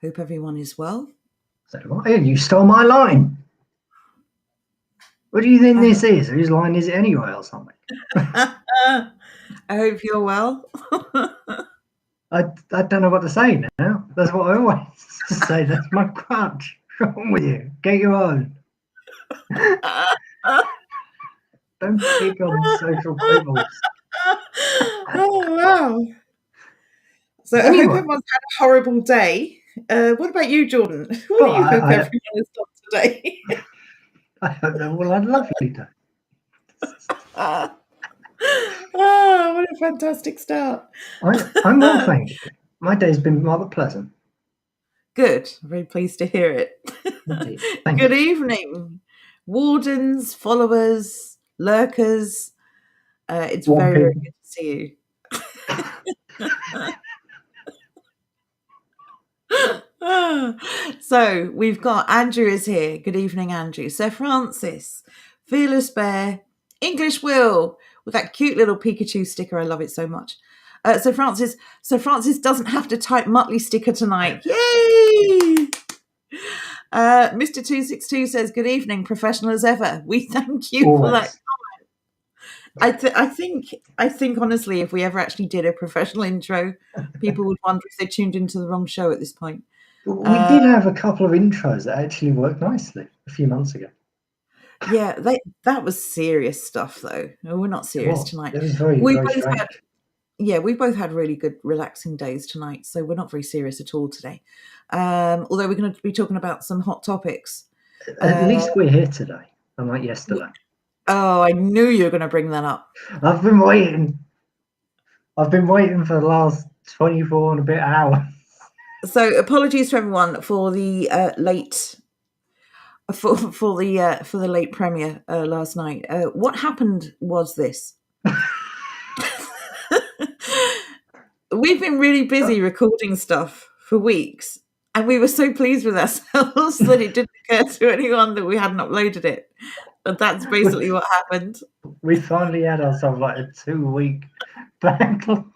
Hope everyone is well. So, you stole my line. What do you think this is? Whose line is it anyway, or something? I hope you're well. I don't know what to say now. That's what I always say. That's my crutch. What's wrong with you? Get your own. Don't pick on social quibbles. Oh, wow. So Anyway. I hope everyone's had a horrible day. What about you, Jordan? What do you hope everyone has done today? I hope they've all had a lovely day. Oh, what a fantastic start. I'm well, thank you. My day's been rather pleasant. Good. Very pleased to hear it. Good evening, Wardens, followers, lurkers. It's very, very good to see you. So we've got Andrew is here. Good evening, Andrew. Sir Francis, Fearless Bear, English Will with that cute little Pikachu sticker. I love it so much. Sir Francis doesn't have to type Muttley sticker tonight. Yay! Mr. 262 says, good evening, professional as ever. We thank you for that comment. I think honestly, if we ever actually did a professional intro, people would wonder if they tuned into the wrong show at this point. We did have a couple of intros that actually worked nicely a few months ago. Yeah, that was serious stuff, though. No, we're not serious tonight. It was very strange. We both had really good, relaxing days tonight, so we're not very serious at all today. Although we're going to be talking about some hot topics. At least we're here today, unlike yesterday. Oh, I knew you were going to bring that up. I've been waiting for the last 24 and a bit hours. So apologies to everyone for the late for the late premiere last night. What happened was this. We've been really busy recording stuff for weeks, and we were so pleased with ourselves that it didn't occur to anyone that we hadn't uploaded it. But that's basically what happened. We finally had ourselves like a 2-week backlog.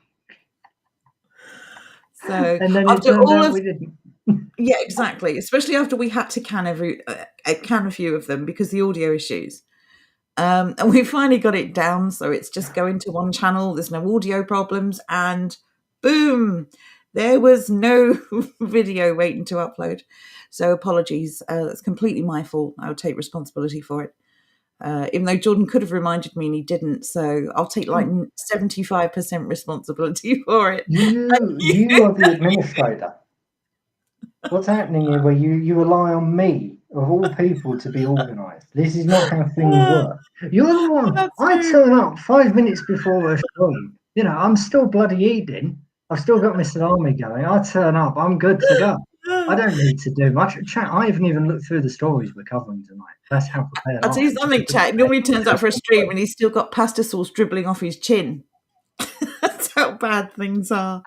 So and then it turned out we didn't. Yeah, exactly. Especially after we had to can a few of them because the audio issues. And we finally got it down, so it's just going to one channel. There's no audio problems, and boom, there was no video waiting to upload. So apologies. That's completely my fault. I'll take responsibility for it. Even though Jordan could have reminded me and he didn't, so I'll take like 75% responsibility for it. You are the administrator. What's happening here where you rely on me, of all people, to be organised? This is not how things work. You're the one. I turn up 5 minutes before a show. You know, I'm still bloody eating. I've still got my salami going. I turn up. I'm good to go. I don't need to do much. Chat, I haven't even looked through the stories we're covering tonight. That's how prepared I am. I'll tell you something, Chat. Normally turns up for a stream and he's still got pasta sauce dribbling off his chin. That's how bad things are.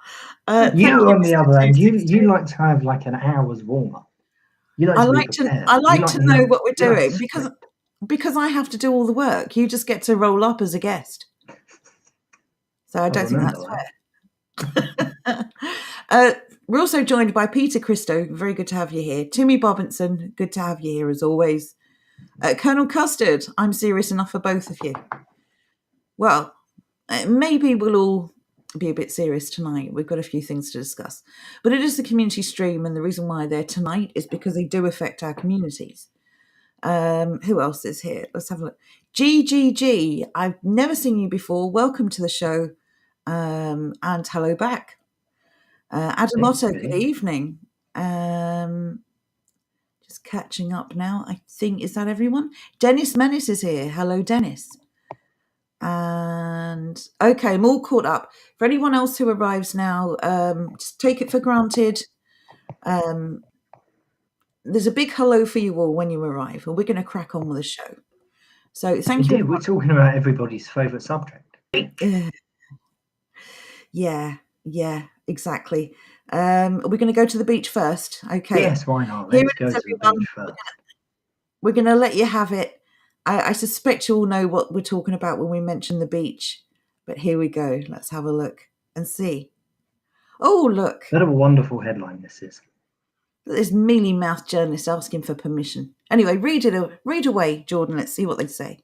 You, on the other hand, you like to have like an hour's warm-up. I like to know what we're doing because I have to do all the work. You just get to roll up as a guest. So I don't think that's fair. We're also joined by Peter Christo. Very good to have you here. Timmy Bobinson, good to have you here as always. Colonel Custard, I'm serious enough for both of you. Well, maybe we'll all be a bit serious tonight. We've got a few things to discuss. But it is the community stream, and the reason why they're tonight is because they do affect our communities. Who else is here? Let's have a look. GGG, I've never seen you before. Welcome to the show. And hello back. Adam Otto, good evening. Just catching up now. I think, is that everyone? Dennis Menace is here. Hello, Dennis. And okay, I'm all caught up. For anyone else who arrives now, just take it for granted. There's a big hello for you all when you arrive, and we're going to crack on with the show. So thank you. We're talking about everybody's favourite subject. Yeah, exactly. We're going to go to the beach first. Okay. Yes, why not? Let's go to the beach first. We're going to let you have it. I suspect you all know what we're talking about when we mention the beach, but here we go. Let's have a look and see. Oh, look. What a wonderful headline this is. There's mealy-mouthed journalists asking for permission. Anyway, read away, Jordan. Let's see what they say.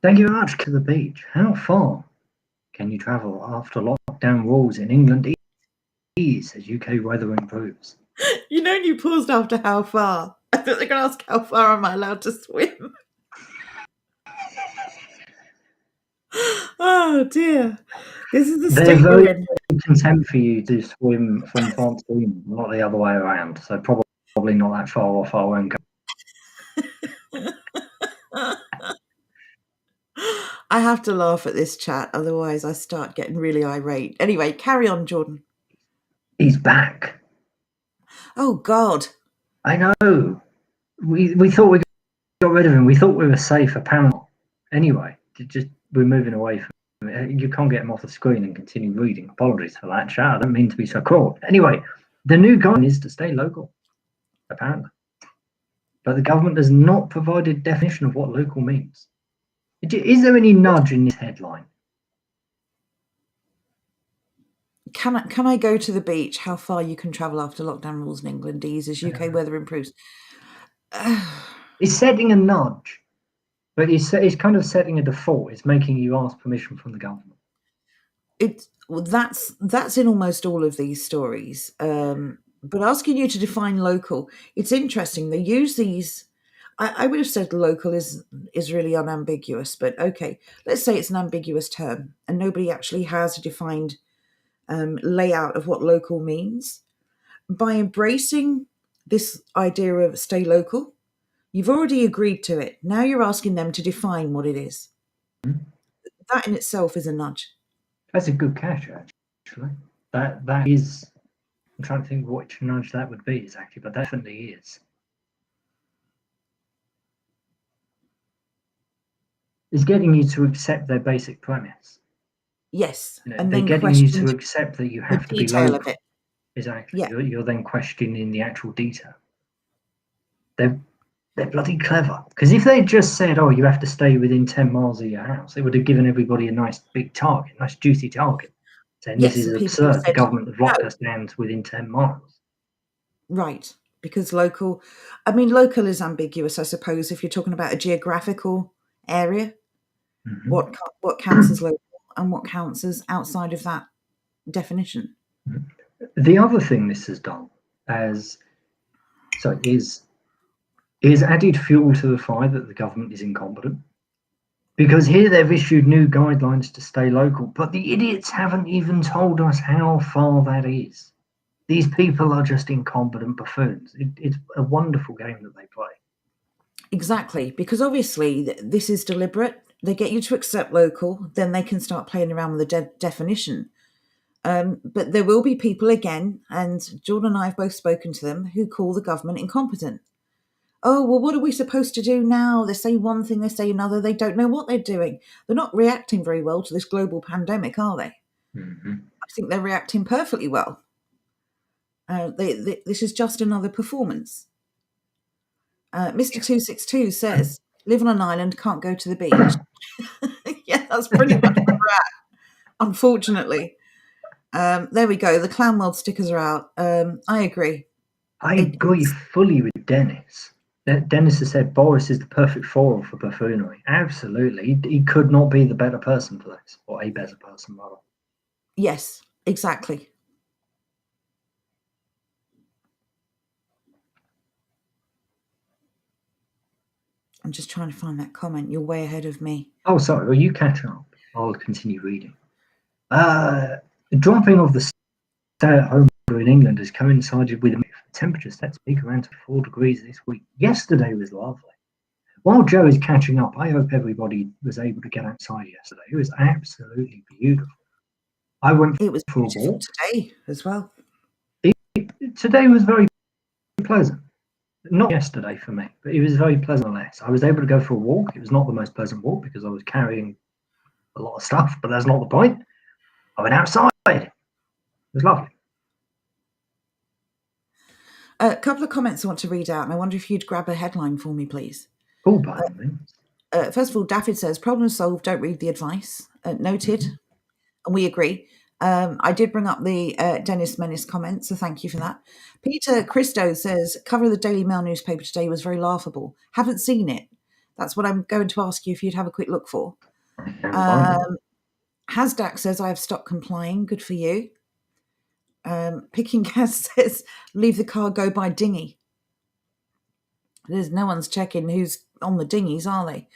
Thank you very much. To the beach. How far can you travel after lockdown rules in England ease as UK weather improves? You know, you paused after how far. I thought they were going to ask how far am I allowed to swim. Oh dear, this is the They're state very we're in. content for you to swim from France to England, not the other way around. So probably not that far off. I won't go. I have to laugh at this chat, otherwise I start getting really irate. Anyway, carry on, Jordan. He's back. Oh God. I know. We thought we got rid of him. We thought we were safe. Apparently, anyway, we're moving away from it. You can't get him off the screen and continue reading. Apologies for that, chat. I don't mean to be so cruel. Anyway, the new guideline is to stay local, apparently, but the government has not provided a definition of what local means. Is there any nudge in this headline? Can I go to the beach? How far you can travel after lockdown rules in England ease as UK weather improves? It's setting a nudge, but it's kind of setting a default. It's making you ask permission from the government. That's in almost all of these stories. But asking you to define local, it's interesting. They use these. I would have said local is really unambiguous, but okay, let's say it's an ambiguous term and nobody actually has a defined layout of what local means. By embracing this idea of stay local, you've already agreed to it. Now you're asking them to define what it is. Mm-hmm. That in itself is a nudge. That's a good catch, actually. That is. I'm trying to think which nudge that would be exactly, but definitely is. Is getting you to accept their basic premise. Yes, and they're getting you to accept that you have to be local. Of it. Exactly. Yeah. You're then questioning the actual detail. They're bloody clever. Because if they just said, "Oh, you have to stay within 10 miles of your house," it would have given everybody a nice big target, nice juicy target. Saying this is absurd. The government have locked us down to within 10 miles. Right. Because local is ambiguous, I suppose, if you're talking about a geographical area. Mm-hmm. What counts as local and what counts as outside of that definition. The other thing this has done is added fuel to the fire that the government is incompetent. Because here they've issued new guidelines to stay local, but the idiots haven't even told us how far that is. These people are just incompetent buffoons. It's a wonderful game that they play. Exactly, because obviously this is deliberate. They get you to accept local, then they can start playing around with the definition. But there will be people again, and Jordan and I have both spoken to them, who call the government incompetent. Oh, well, what are we supposed to do now? They say one thing, they say another. They don't know what they're doing. They're not reacting very well to this global pandemic, are they? Mm-hmm. I think they're reacting perfectly well. This is just another performance. Mr. 262 says, live on an island, can't go to the beach. Yeah, that's pretty much where we're at, unfortunately. There we go. The Clown World stickers are out. I agree. I agree fully with Dennis. Dennis has said Boris is the perfect foil for buffoonery. Absolutely. He could not be the better person for this, or a better person, rather. Yes, exactly. I'm just trying to find that comment. You're way ahead of me. Oh, sorry. Well, you catch up. I'll continue reading. Dropping of the stay-at-home order in England has coincided with temperatures set to peak around 4 degrees this week. Yesterday was lovely. While Joe is catching up, I hope everybody was able to get outside yesterday. It was absolutely beautiful. It was beautiful today as well. Today was very pleasant. Not yesterday for me, but it was very pleasant nonetheless. I was able to go for a walk. It was not the most pleasant walk because I was carrying a lot of stuff, but that's not the point. I went outside. It was lovely. A couple of comments I want to read out, and I wonder if you'd grab a headline for me, please. Oh, by all means. First of all, Daffyd says, problem solved, don't read the advice. Noted, and we agree. I did bring up the Dennis Menace comment, so thank you for that. Peter Christo says, cover of the Daily Mail newspaper today was very laughable. Haven't seen it. That's what I'm going to ask you if you'd have a quick look for. Hasdak says, I have stopped complying. Good for you. Picking Gas says, leave the car, go by dinghy. There's no one's checking who's on the dinghies, are they?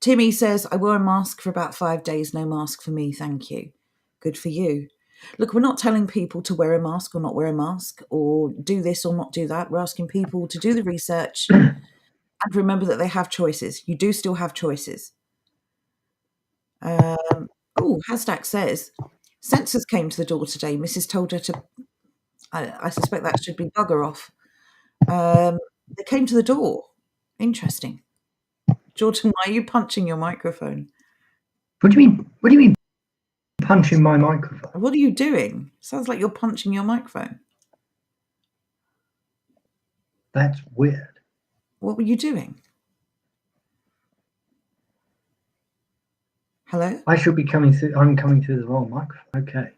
Timmy says, I wore a mask for about 5 days. No mask for me, thank you. Good for you. Look, we're not telling people to wear a mask or not wear a mask or do this or not do that. We're asking people to do the research and remember that they have choices. You do still have choices. Hashtag says, censors came to the door today. Mrs. told her to, I suspect that should be bugger off. They came to the door. Interesting. Jordan, why are you punching your microphone? What do you mean? What do you mean punching my microphone? What are you doing? Sounds like you're punching your microphone. That's weird. What were you doing? Hello? I should be coming through. I'm coming through the wrong microphone. Okay.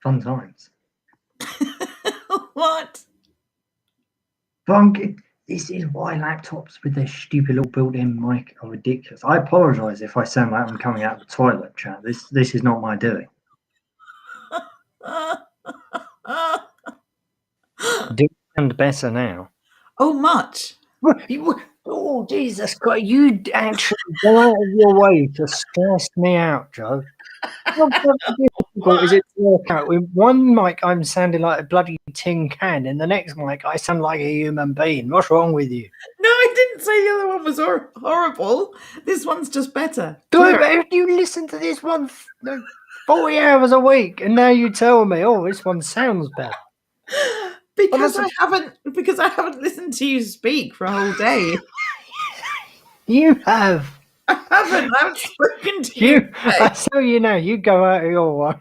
Fun times. What? This is why laptops with their stupid little built-in mic are ridiculous. I apologise if I sound like I'm coming out of the toilet, chat. This is not my doing. Do sound better now. Oh, much. Oh, Jesus Christ. You actually go out of your way to stress me out, Joe. How difficult is it to work out? With one mic, I'm sounding like a bloody tin can. In the next mic, I sound like a human being. What's wrong with you? No, I didn't say the other one was horrible. This one's just better. If you listen to this one 40 hours a week, and now you tell me, oh, this one sounds better. Because I haven't listened to you speak for a whole day. You have. I haven't spoken to you. I tell you now, you go out of your way.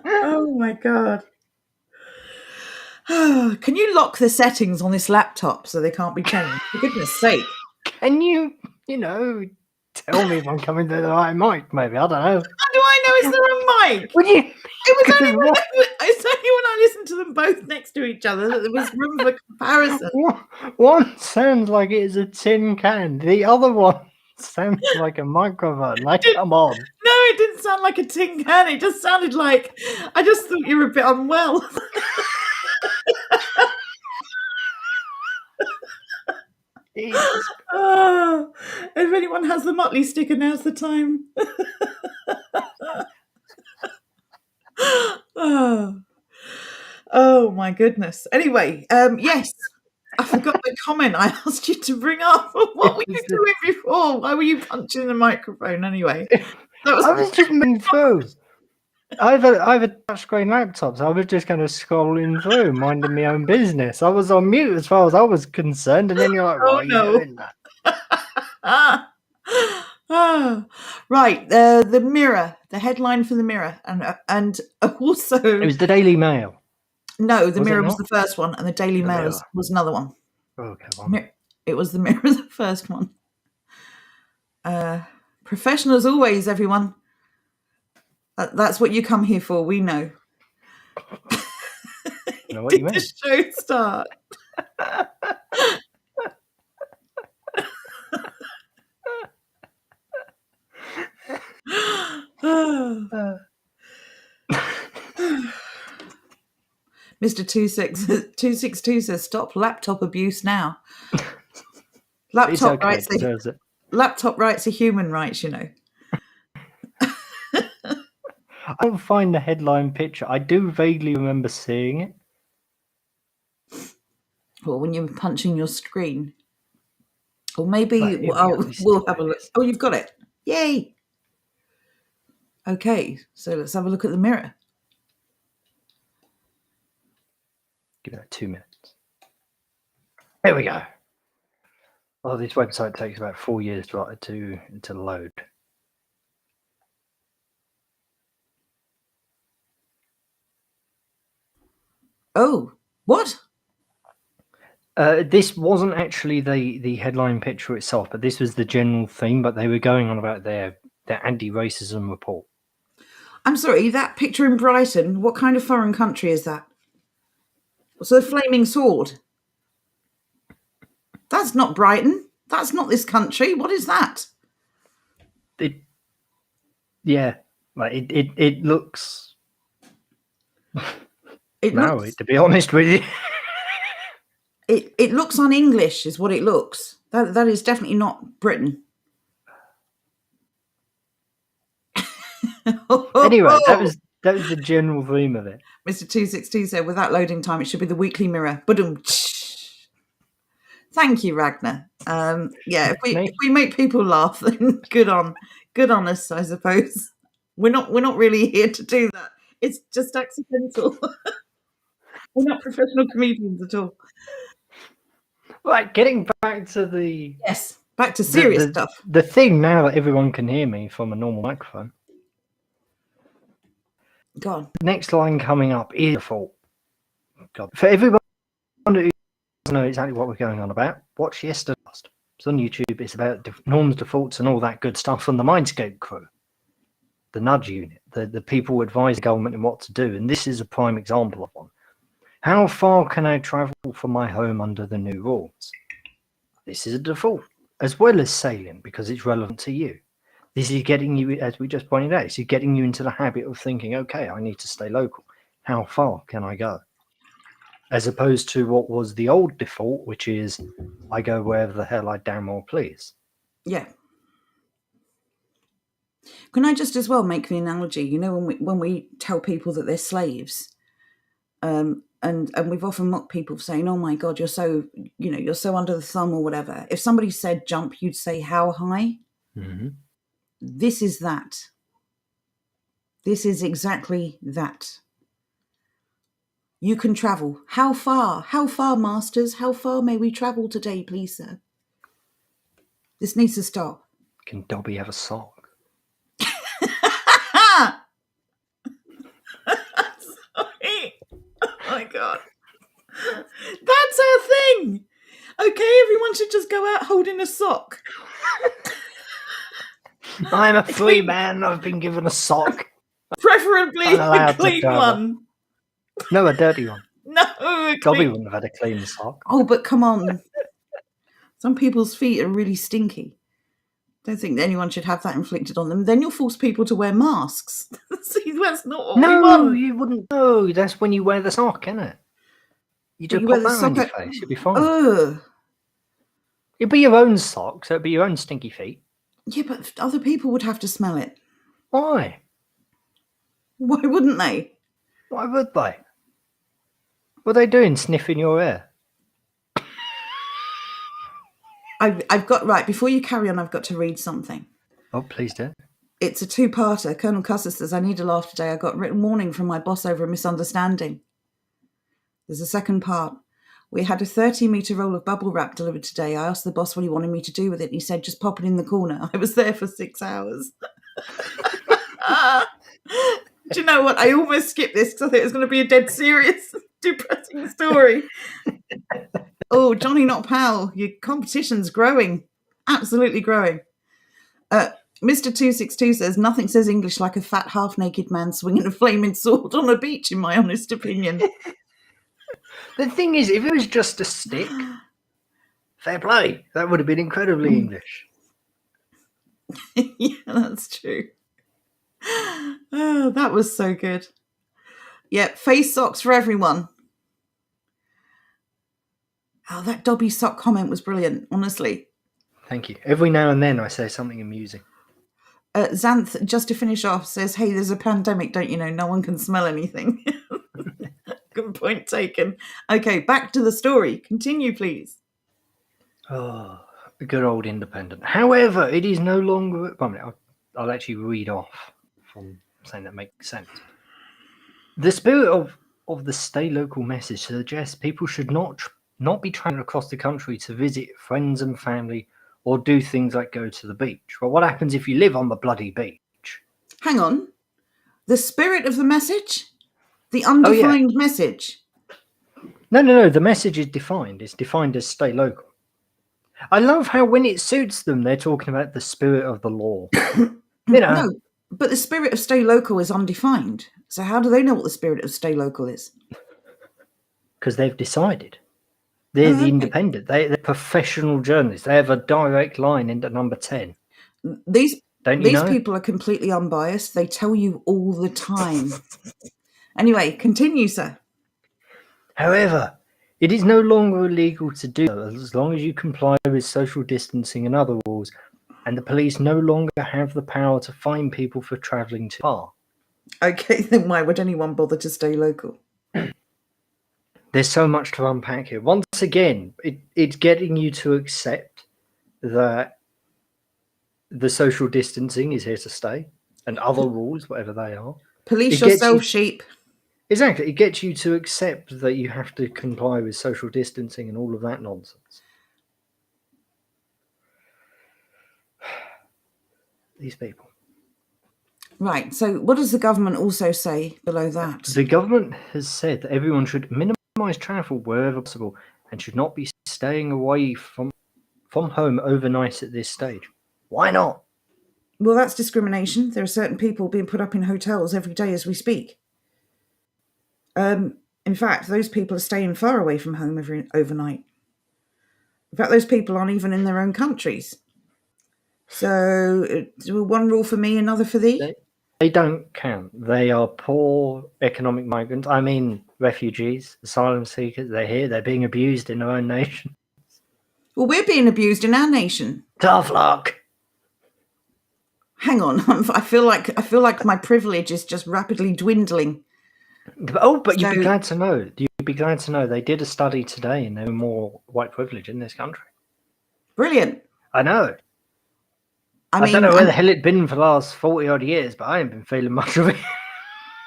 Oh my God. Can you lock the settings on this laptop so they can't be changed? For goodness sake. Can you tell me if I'm coming to the right mic, maybe? I don't know. How do I know it's the wrong mic? Would you? It's only when I listened to them both next to each other that there was room for comparison. One sounds like it is a tin can. The other one sounds like a microphone. Like, come on. No, it didn't sound like a tin can. It just sounded like I just thought you were a bit unwell. If anyone has the Motley sticker, now's the time. Oh my goodness. Anyway, yes, I forgot the comment I asked you to bring up. What were you doing before? Why were you punching the microphone anyway? I was just moving through. I have a touchscreen laptop, so I was just kind of scrolling through, minding my own business. I was on mute as far as I was concerned, and then you're like, why are you doing that? Right, the Mirror, the headline for the Mirror, and also it was the Daily Mail. No, the Mirror was the first one, and the Daily Mail was another one. Okay, it was the Mirror, the first one. Professional as always, everyone. That's what you come here for. We know. Know what you mean? The show start. Mr. 262 says, stop laptop abuse now. Laptop rights are human rights, you know. I don't find the headline picture. I do vaguely remember seeing it. Well, when you're punching your screen. Or maybe we'll have a look. Oh, you've got it. Yay. Okay, so let's have a look at the Mirror. Give that 2 minutes. There we go. Oh, this website takes about 4 years to load. Oh, what? This wasn't actually the headline picture itself, but this was the general theme. But they were going on about their anti-racism report. I'm sorry, that picture in Brighton, what kind of foreign country is that? So the flaming sword. That's not Brighton. That's not this country. What is that? It looks. To be honest with you. It looks un-English, is what it looks. That is definitely not Britain. Anyway, that was the general theme of it. Mr. 262 said, without loading time, it should be the Weekly Mirror. Thank you, Ragnar. If we make people laugh, then good on us, I suppose. We're not really here to do that. It's just accidental. We're not professional comedians at all. Right, getting back to back to serious stuff. The thing now that everyone can hear me from a normal microphone. Go on. The next line coming up is default. God. For everyone who doesn't know exactly what we're going on about, watch yesterday. It's on YouTube. It's about norms, defaults, and all that good stuff from the Mindscape crew, the nudge unit, the people who advise the government in what to do. And this is a prime example of one. How far can I travel from my home under the new rules? This is a default, as well as salient, because it's relevant to you. This is getting you, as we just pointed out, it's getting you into the habit of thinking, okay, I need to stay local. How far can I go? As opposed to what was the old default, which is I go wherever the hell I damn well please. Yeah. Can I just as well make the analogy, you know, when we tell people that they're slaves, and we've often mocked people for saying, oh my God, you're so under the thumb or whatever. If somebody said jump, you'd say how high? Mm-hmm. This is that. This is exactly that. You can travel. How far? How far, masters? How far may we travel today, please, sir? This needs to stop. Can Dobby have a sock? Sorry. Oh my God. That's our thing. Okay, everyone should just go out holding a sock. I'm a free man. I've been given a sock. Preferably a clean one. No, a dirty one. No, Dobby wouldn't have had a clean sock. Oh, but come on. Some people's feet are really stinky. Don't think anyone should have that inflicted on them. Then you'll force people to wear masks. See, that's not what we want. No, you wouldn't. No, that's when you wear the sock, isn't it? You just pop that on your face. You'll be fine. It'd be your own sock, so it'd be your own stinky feet. Yeah, but other people would have to smell it. Why? Why wouldn't they? Why would they? What are they doing, sniffing your hair? I've got, right, before you carry on, I've got to read something. Oh, please do. It's a two-parter. Colonel Cusser says, I need a laugh today. I got written warning from my boss over a misunderstanding. There's a second part. We had a 30-metre roll of bubble wrap delivered today. I asked the boss what he wanted me to do with it. He said, just pop it in the corner. I was there for 6 hours. Do you know what? I almost skipped this because I thought it was going to be a dead serious, depressing story. Oh, Johnny Not Pal, your competition's growing. Absolutely growing. Mr. 262 says, nothing says English like a fat, half-naked man swinging a flaming sword on a beach, in my honest opinion. The thing is, if it was just a stick, fair play. That would have been incredibly English. Yeah, that's true. Oh, that was so good. Yeah, face socks for everyone. Oh, that Dobby sock comment was brilliant, honestly. Thank you. Every now and then I say something amusing. Xanth, just to finish off, says, hey, there's a pandemic, don't you know? No one can smell anything. Good point taken. Okay, back to the story. Continue, please. Oh, the good old independent. However, it is no longer... I'll actually read off from saying that makes sense. The spirit of the stay local message suggests people should not be traveling across the country to visit friends and family or do things like go to the beach. Well, what happens if you live on the bloody beach? Hang on. The spirit of the message? The undefined message? No. The message is defined. It's defined as stay local. I love how when it suits them, they're talking about the spirit of the law. No, but the spirit of stay local is undefined. So how do they know what the spirit of stay local is? Because they've decided. They're the independent. They're professional journalists. They have a direct line into number 10. These people are completely unbiased. They tell you all the time. Anyway, continue, sir. However, it is no longer illegal to do so as long as you comply with social distancing and other rules, and the police no longer have the power to fine people for travelling too far. Okay, then why would anyone bother to stay local? There's so much to unpack here. Once again, it's getting you to accept that the social distancing is here to stay, and other rules, whatever they are. Police yourself, sheep. Exactly. It gets you to accept that you have to comply with social distancing and all of that nonsense. These people. Right. So what does the government also say below that? The government has said that everyone should minimise travel wherever possible and should not be staying away from home overnight at this stage. Why not? Well, that's discrimination. There are certain people being put up in hotels every day as we speak. In fact, those people are staying far away from home overnight. In fact, those people aren't even in their own countries. So, one rule for me, another for thee? They don't count. They are poor economic migrants. I mean, refugees, asylum seekers. They're here. They're being abused in their own nation. Well, we're being abused in our nation. Tough luck. Hang on. I feel like my privilege is just rapidly dwindling. But you'd be glad to know. You'd be glad to know they did a study today, and there were more white privilege in this country. Brilliant. I know. I don't know where the hell it'd been for the last 40-odd years, but I ain't been feeling much of it.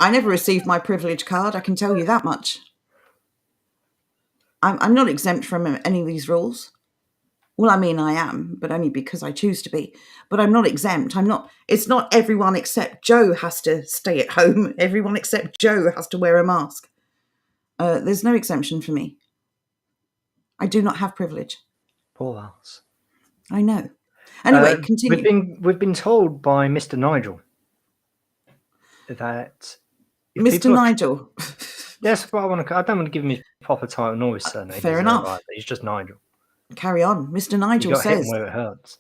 I never received my privilege card, I can tell you that much. I'm not exempt from any of these rules. Well, I mean, I am, but only because I choose to be. But I'm not exempt. It's not everyone except Joe has to stay at home. Everyone except Joe has to wear a mask. There's no exemption for me. I do not have privilege. Poor us. I know. Anyway, continue. We've been told by Mr. Nigel that Mr. Nigel. That's what I want to. I don't want to give him his proper title nor his surname. Fair enough. Either. He's just Nigel. Carry on. Mr. Nigel says. Hit him where it hurts.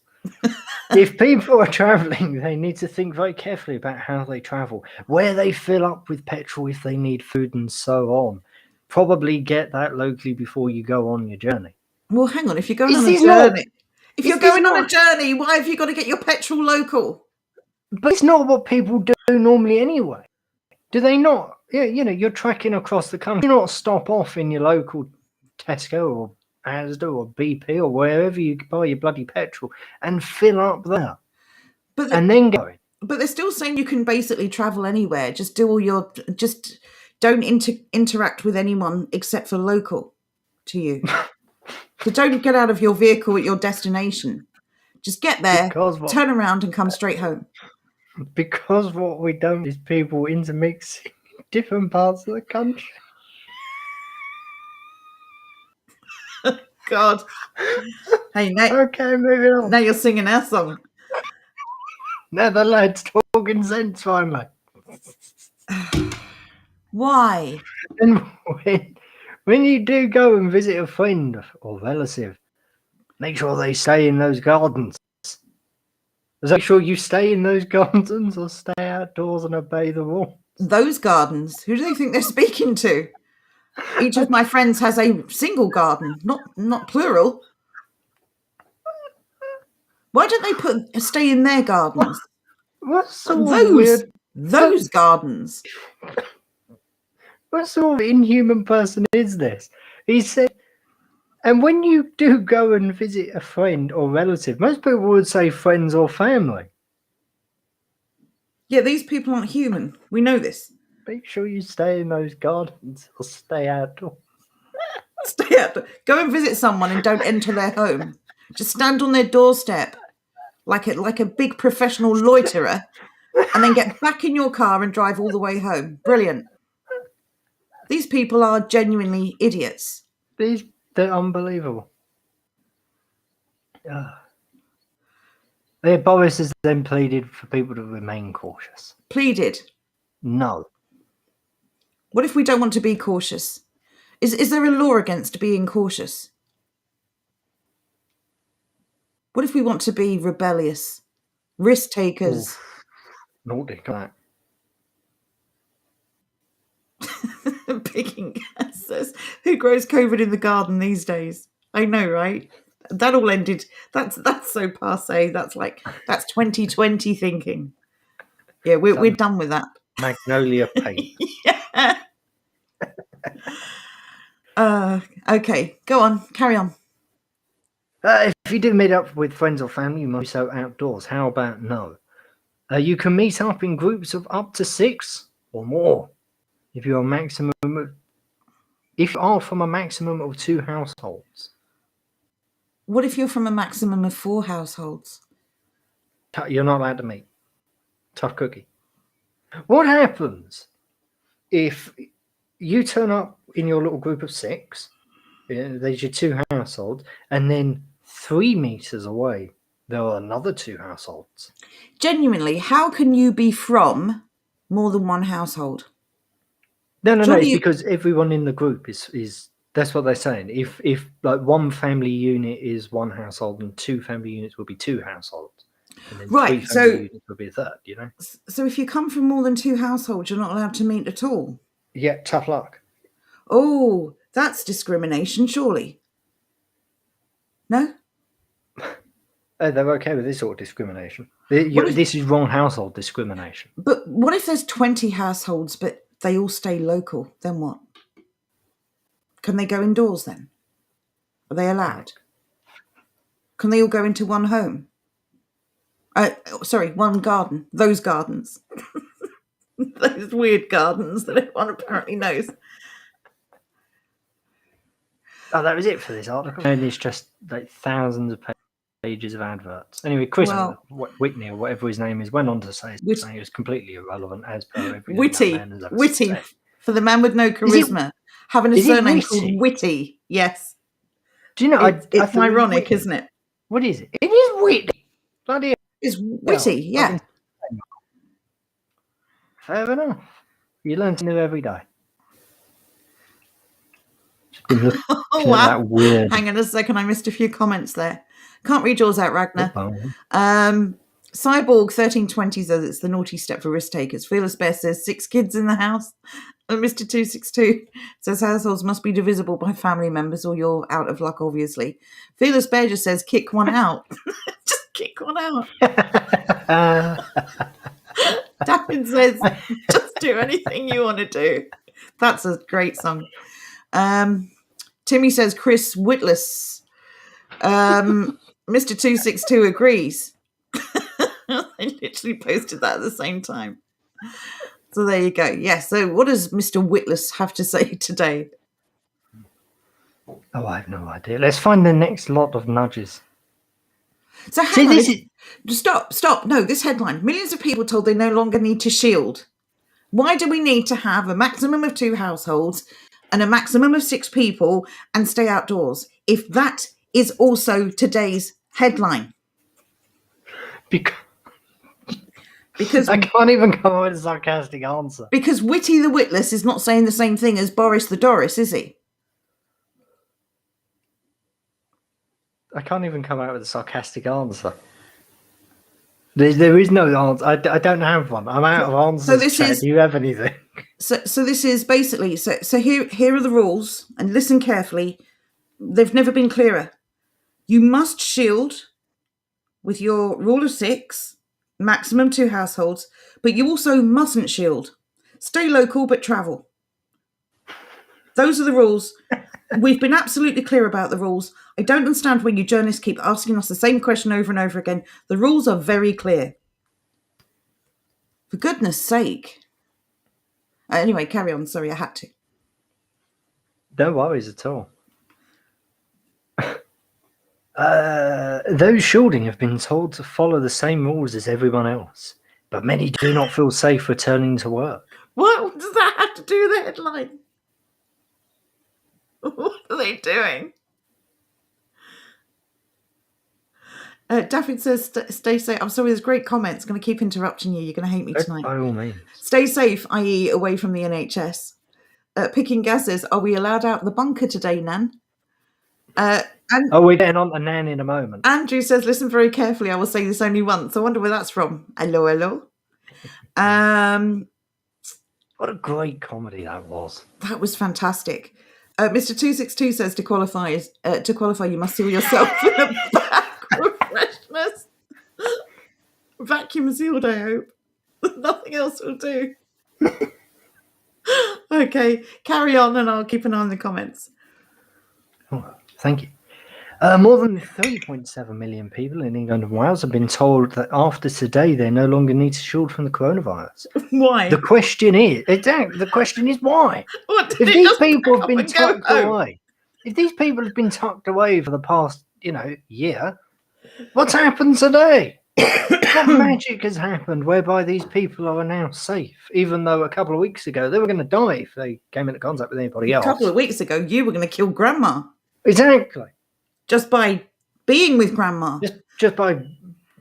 If people are travelling, they need to think very carefully about how they travel, where they fill up with petrol if they need food, and so on. Probably get that locally before you go on your journey. Well, hang on. If you're going on a journey. If you're going on a journey, why have you got to get your petrol local? But it's not what people do normally anyway. Do they not? Yeah, you're trekking across the country. You not stop off in your local Tesco or Asda or BP or wherever you buy your bloody petrol and fill up there. And then go. But they're still saying you can basically travel anywhere. Just don't interact with anyone except for local to you. So don't get out of your vehicle at your destination. Just get there, turn around and come straight home. Because what we don't is people intermixing different parts of the country. God. Hey, okay, moving on. Now you're singing our song. Now the lad's talking sense finally. Why? And when you do go and visit a friend or relative, make sure they stay in those gardens. Make sure you stay in those gardens or stay outdoors and obey the rules. Those gardens? Who do they think they're speaking to? Each of my friends has a single garden, not plural. Why don't they stay in their gardens? What sort those gardens? What sort of inhuman person is this? He said, and when you do go and visit a friend or relative, most people would say friends or family. Yeah, these people aren't human. We know this. Make sure you stay in those gardens or stay outdoors. Stay outdoors. Go and visit someone and don't enter their home. Just stand on their doorstep like a big professional loiterer and then get back in your car and drive all the way home. Brilliant. These people are genuinely idiots. They're unbelievable. Boris has then pleaded for people to remain cautious. Pleaded? No. What if we don't want to be cautious? Is there a law against being cautious? What if we want to be rebellious, risk takers? Naughty, that. Picking gas says, who grows COVID in the garden these days? I know, right? That all ended. That's so passé. That's 2020 thinking. Yeah, we're done with that. Magnolia paint. Yeah. Okay, go on, carry on. If you do meet up with friends or family, you must be so outdoors. How about no? You can meet up in groups of up to 6 or more. If you are from a maximum of 2 households. What if you're from a maximum of 4 households? You're not allowed to meet. Tough cookie. What happens if you turn up in your little group of 6? There's your 2 households, and then 3 meters away there are another 2 households. Genuinely, how can you be from more than 1 household? No, it's because everyone in the group is that's what they're saying. If like 1 family unit is 1 household and 2 family units will be 2 households. And then right, 3 family units will be a third, you know? So if you come from more than 2 households, you're not allowed to meet at all? Yeah, tough luck. Oh, that's discrimination, surely. No? They're okay with this sort of discrimination. This is wrong household discrimination. But what if there's 20 households, but they all stay local? Then what? Can they go indoors then? Are they allowed? Can they all go into 1 home? 1 garden. Those gardens. Those weird gardens that everyone apparently knows. Oh, that was it for this article. And it's just like thousands of pages of adverts. Anyway, Chris Whitney, or whatever his name is, went on to say something it was completely irrelevant as per everything. Witty, for the man with no charisma. Having a surname called Witty, yes. Do you know, it's ironic, isn't it? What is it? It is Witty. Bloody It's Witty, yeah. Fair enough. You learn something new every day. Oh, wow. Hang on a second, I missed a few comments there. Can't read yours out, Ragnar. Cyborg 1320 says it's the naughty step for risk takers. Fearless Bear says 6 kids in the house. And Mr. 262 says households must be divisible by family members or you're out of luck, obviously. Fearless Bear just says kick 1 out. Just kick 1 out. Daphne says just do anything you want to do. That's a great song. Timmy says Chris Whitless. Mr. 262 agrees. I literally posted that at the same time. So there you go. Yeah, so what does Mr. Whitless have to say today? Oh, I have no idea. Let's find the next lot of nudges. So stop. No, this headline. Millions of people told they no longer need to shield. Why do we need to have a maximum of 2 households and a maximum of 6 people and stay outdoors if that is also today's headline? Because I can't even come up with a sarcastic answer. Because Witty the Witless is not saying the same thing as Boris the Doris, is he? I can't even come out with a sarcastic answer. There is no answer. I don't have one. I'm out of answers. Do you have anything? So this is basically so here are the rules, and listen carefully. They've never been clearer. You must shield with your rule of 6, maximum 2 households, but you also mustn't shield. Stay local but travel. Those are the rules. We've been absolutely clear about the rules. I don't understand why you journalists keep asking us the same question over and over again. The rules are very clear. For goodness sake. Anyway, carry on. Sorry, I had to. No worries at all. Those shielding have been told to follow the same rules as everyone else, but many do not feel safe returning to work. What does that have to do with the headline? What are they doing? Daffy says, stay safe. I'm sorry, there's great comments. Going to keep interrupting you. You're going to hate me tonight. By all means. Stay safe, i.e. away from the NHS. Picking gases. Are we allowed out of the bunker today, Nan? We're getting on to Nan in a moment. Andrew says, listen very carefully. I will say this only once. I wonder where that's from. Hello, hello. What a great comedy that was. That was fantastic. Mr. 262 says to qualify, you must seal yourself in a bag of freshness. Vacuum sealed, I hope. Nothing else will do. Okay, carry on and I'll keep an eye on the comments. Oh, thank you. More than 3.7 million people in England and Wales have been told that after today they no longer need to shield from the coronavirus. Why? The question is why? What, If these people have been tucked away, for the past, year, what's happened today? What magic has happened whereby these people are now safe, even though a couple of weeks ago they were going to die if they came into contact with anybody else? A couple of weeks ago, you were going to kill Grandma. Exactly. Just by being with Grandma. Just by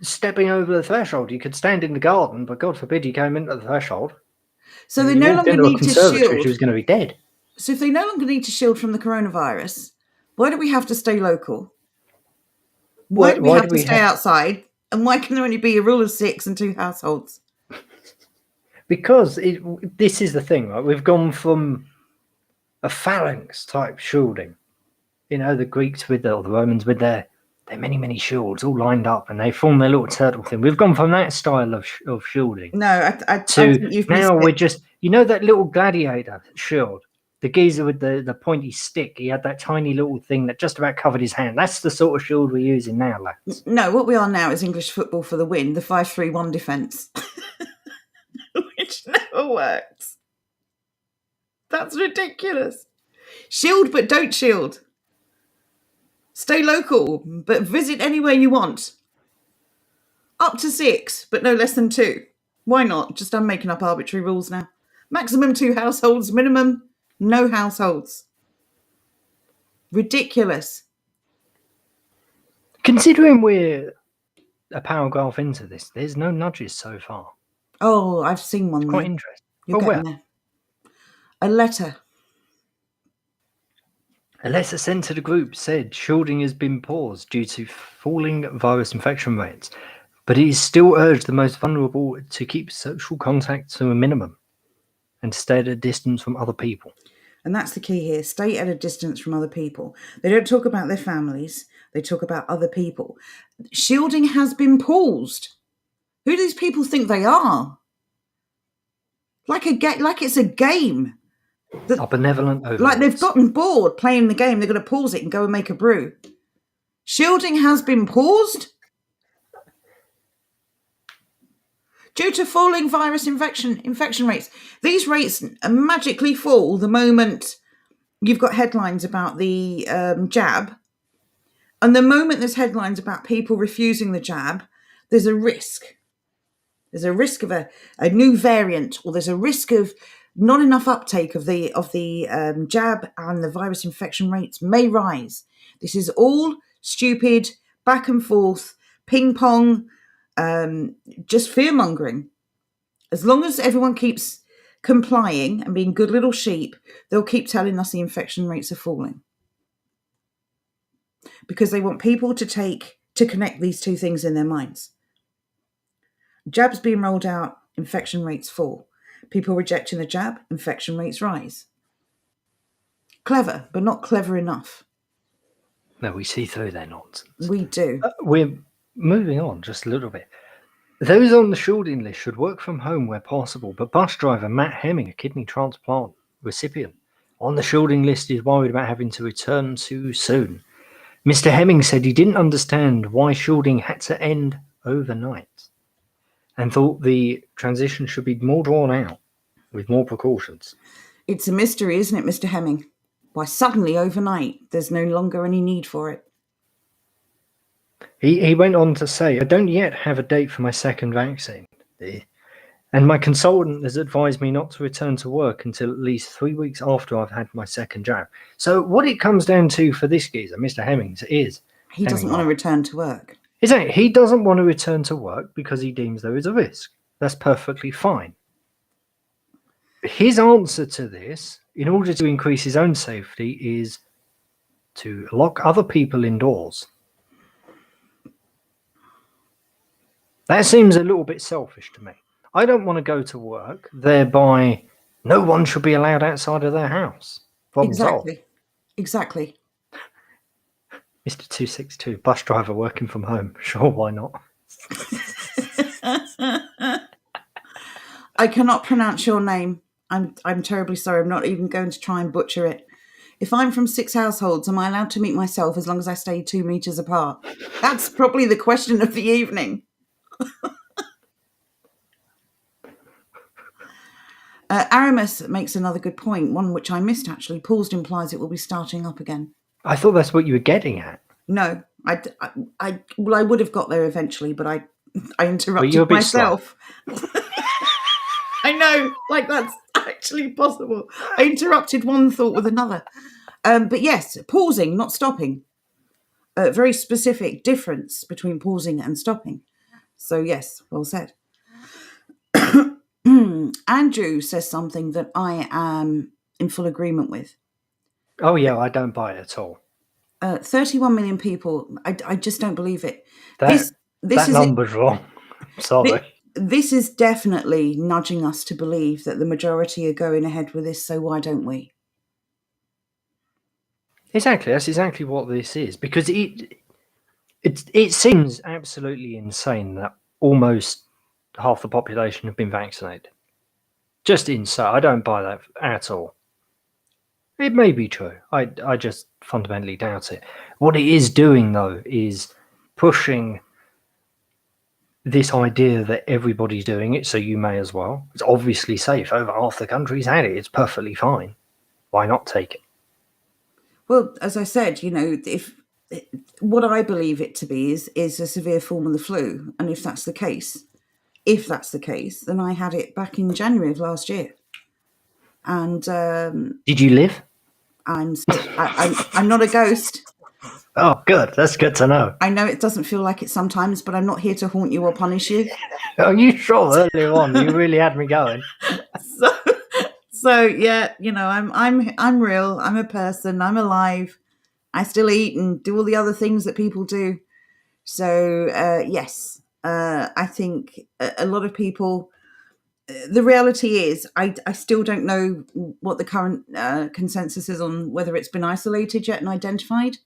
stepping over the threshold. You could stand in the garden, but God forbid you came into the threshold. So they no longer need to shield. She was going to be dead. So if they no longer need to shield from the coronavirus, why do we have to stay local? Why do we have to stay outside? And why can there only be a rule of 6 and 2 households? Because this is the thing, right? We've gone from a phalanx type shielding. The Greeks or the Romans with their many, many shields all lined up and they form their little turtle thing. We've gone from that style of shielding. No, I think you've now we're just, that little gladiator shield, the geezer with the pointy stick. He had that tiny little thing that just about covered his hand. That's the sort of shield we're using now, lads. No, what we are now is English football for the win, the 5-3-1 defence, which never works. That's ridiculous. Shield, but don't shield. Stay local, but visit anywhere you want. Up to 6, but no less than 2. Why not? Just I'm making up arbitrary rules now. Maximum 2 households, minimum no households. Ridiculous. Considering we're a paragraph into this, there's no nudges so far. Oh, I've seen one. It's quite interesting. You're getting there. A letter. A letter sent to the group said shielding has been paused due to falling virus infection rates, but it is still urged the most vulnerable to keep social contact to a minimum and stay at a distance from other people. And that's the key here. Stay at a distance from other people. They don't talk about their families. They talk about other people. Shielding has been paused. Who do these people think they are? Like it's a game. A benevolent overlords. Like they've gotten bored playing the game. They're going to pause it and go and make a brew. Shielding has been paused due to falling virus infection rates. These rates magically fall the moment you've got headlines about the jab. And the moment there's headlines about people refusing the jab, there's a risk. There's a risk of a new variant, or there's a risk of not enough uptake of the jab, and the virus infection rates may rise. This is all stupid, back and forth, ping pong, just fear mongering. As long as everyone keeps complying and being good little sheep, they'll keep telling us the infection rates are falling. Because they want people to connect these two things in their minds. Jabs being rolled out, infection rates fall. People rejecting the jab, infection rates rise. Clever, but not clever enough. No, we see through their nonsense. We do. We're moving on just a little bit. Those on the shielding list should work from home where possible, but bus driver Matt Hemming, a kidney transplant recipient, on the shielding list is worried about having to return too soon. Mr. Hemming said he didn't understand why shielding had to end overnight and thought the transition should be more drawn out with more precautions. It's a mystery, isn't it, Mr. Hemming? Why suddenly overnight there's no longer any need for it? He went on to say, I don't yet have a date for my second vaccine. And my consultant has advised me not to return to work until at least 3 weeks after I've had my second jab. So what it comes down to for this geezer, Mr. Hemmings, is... He doesn't want to return to work. Exactly. He doesn't want to return to work because he deems there is a risk. That's perfectly fine. His answer to this, in order to increase his own safety, is to lock other people indoors. That seems a little bit selfish to me. I don't want to go to work, thereby no one should be allowed outside of their house. Problem solved. Exactly. Mr. 262, bus driver working from home. Sure, why not? I cannot pronounce your name. I'm terribly sorry. I'm not even going to try and butcher it. If I'm from 6 households, am I allowed to meet myself as long as I stay 2 meters apart? That's probably the question of the evening. Aramis makes another good point, one which I missed actually. Paused implies it will be starting up again. I thought that's what you were getting at. No, I would have got there eventually, but I interrupted myself. I know, like that's actually possible. I interrupted one thought with another. But yes, pausing, not stopping. A very specific difference between pausing and stopping. So yes, well said. Andrew says something that I am in full agreement with. Oh yeah, I don't buy it at all. 31 million people. I just don't believe it. That number's wrong. Sorry. This is definitely nudging us to believe that the majority are going ahead with this, so why don't we? Exactly. That's exactly what this is. Because it seems absolutely insane that almost half the population have been vaccinated. Just insane. I don't buy that at all. It may be true. I just fundamentally doubt it. What it is doing, though, is pushing this idea that everybody's doing it, so you may as well. It's obviously safe. Over half the country's had it. It's perfectly fine. Why not take it? Well, as I said, if what I believe it to be is a severe form of the flu, and if that's the case, then I had it back in January of last year. And did you live? I'm not a ghost. Oh, good. That's good to know. I know it doesn't feel like it sometimes, but I'm not here to haunt you or punish you. Oh, you sure? Earlier on, you really had me going. So yeah, I'm real. I'm a person. I'm alive. I still eat and do all the other things that people do. So yes, I think a lot of people. The reality is, I still don't know what the current consensus is on whether it's been isolated yet and identified.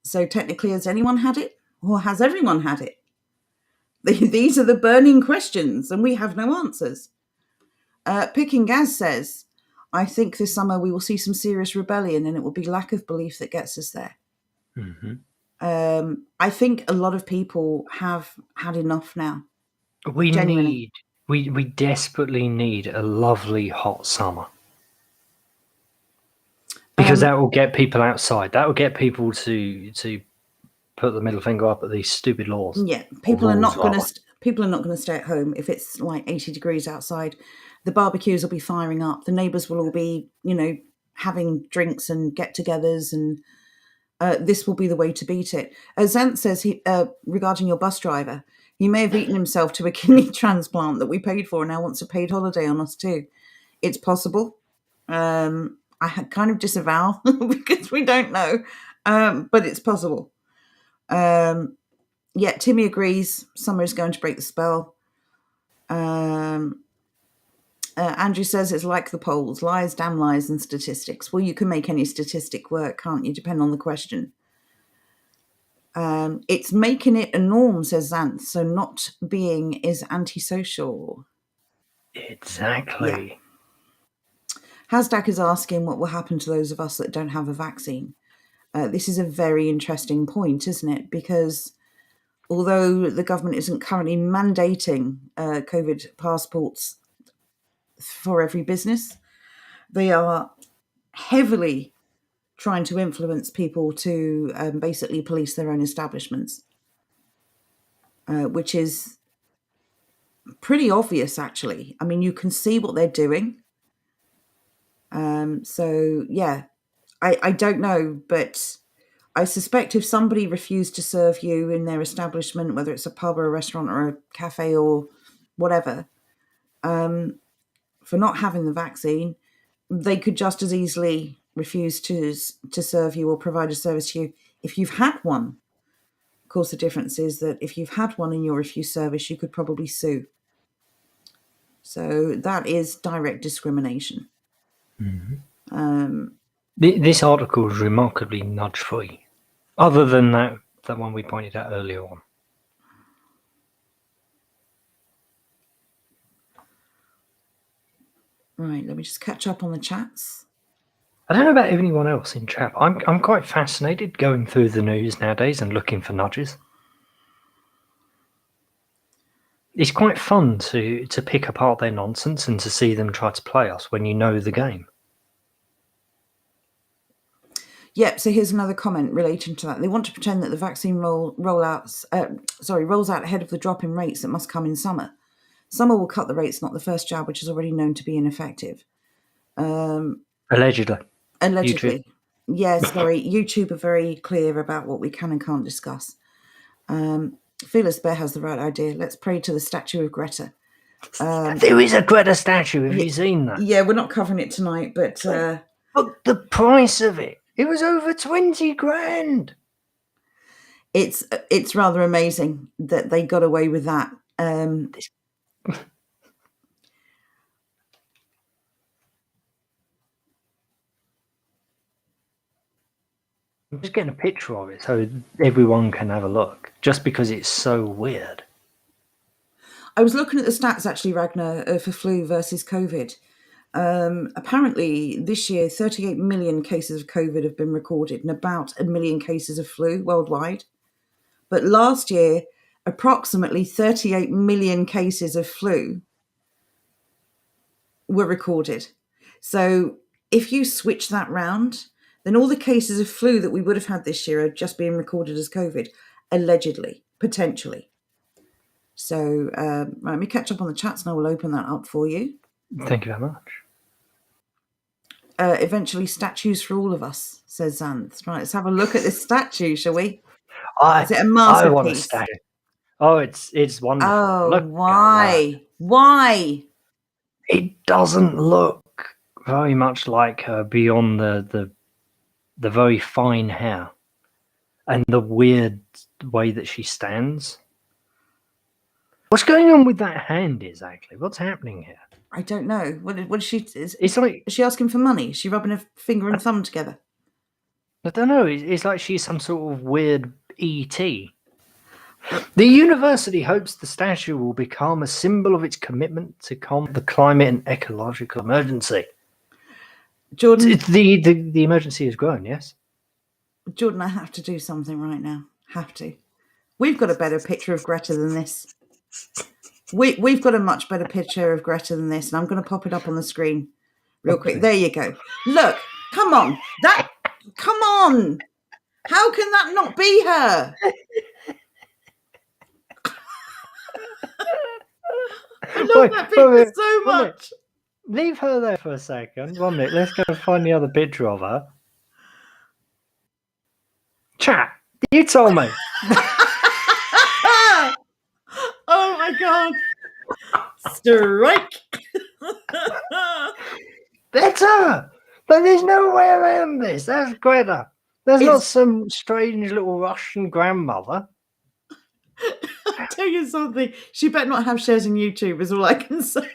So technically, has anyone had it, or has everyone had it? These are the burning questions, and we have no answers. Picking Gaz says, I think this summer we will see some serious rebellion, and it will be lack of belief that gets us there. Mm-hmm. I think a lot of people have had enough now. We desperately need a lovely hot summer. Because that will get people outside. That will get people to put the middle finger up at these stupid laws. Yeah, people are not going to stay at home if it's like 80 degrees outside. The barbecues will be firing up. The neighbours will all be, having drinks and get-togethers, and this will be the way to beat it. Zant says regarding your bus driver, he may have eaten himself to a kidney transplant that we paid for and now wants a paid holiday on us too. It's possible. I kind of disavow because we don't know, but it's possible. Yeah, Timmy agrees. Summer is going to break the spell. Andrew says it's like the polls, lies, damn lies, and statistics. Well, you can make any statistic work, can't you? Depending on the question. It's making it a norm, says Xanth, so not being is antisocial. Exactly. Yeah. Hasdak is asking what will happen to those of us that don't have a vaccine. This is a very interesting point, isn't it? Because although the government isn't currently mandating COVID passports for every business, they are heavily trying to influence people to basically police their own establishments, which is pretty obvious, actually. I mean, you can see what they're doing. So, yeah, I don't know, but I suspect if somebody refused to serve you in their establishment, whether it's a pub or a restaurant or a cafe or whatever, for not having the vaccine, they could just as easily refuse to serve you or provide a service to you if you've had one. Of course, the difference is that if you've had one and you refuse service, you could probably sue. So that is direct discrimination. This article is remarkably nudge-free, other than that one we pointed out earlier on. Right, let me just catch up on the chats. I don't know about anyone else in chat. I'm quite fascinated going through the news nowadays and looking for nudges. It's quite fun to pick apart their nonsense and to see them try to play us when you know the game. Yep, so here's another comment relating to that. They want to pretend that the vaccine rolls out ahead of the drop in rates that must come in summer. Summer will cut the rates, not the first jab, which is already known to be ineffective. Allegedly. Allegedly. Yes, sorry. YouTube are very clear about what we can and can't discuss. Fearless Bear has the right idea. Let's pray to the statue of Greta. There is a Greta statue. Have you seen that? Yeah, we're not covering it tonight, but... Look, the price of it. It was over 20 grand. It's rather amazing that they got away with that. I'm just getting a picture of it so everyone can have a look, just because it's so weird. I was looking at the stats, actually, Ragnar, for flu versus COVID. Apparently, this year, 38 million cases of COVID have been recorded and about 1 million cases of flu worldwide. But last year, approximately 38 million cases of flu were recorded. So if you switch that round, then all the cases of flu that we would have had this year are just being recorded as COVID, allegedly, potentially. So let me catch up on the chats and I will open that up for you. Thank you very much. Eventually statues for all of us, says Xanth. Right, let's have a look at this statue, shall we? Is it a masterpiece? I want a statue. Oh, it's wonderful. Oh, look why? Why? It doesn't look very much like her beyond the very fine hair and the weird way that she stands. What's going on with that hand exactly? What's happening here? I don't know. What is she? It's like, is she asking for money? Is she rubbing her finger and thumb together? I don't know. It's like she's some sort of weird E.T. The university hopes the statue will become a symbol of its commitment to combat the climate and ecological emergency. Jordan, the emergency has grown, yes? Jordan, I have to do something right now. Have to. We've got a better picture of Greta than this. We've got a much better picture of Greta than this, and I'm going to pop it up on the screen real quick. There you go. Look, come on. Come on. How can that not be her? I love that picture so much. Leave her there for a second. 1 minute. Let's go find the other picture of her. Chat, you told me. Oh my God. Strike. That's her. But there's no way around this. That's Greta. That's not some strange little Russian grandmother. I'll tell you something. She better not have shares in YouTube, is all I can say.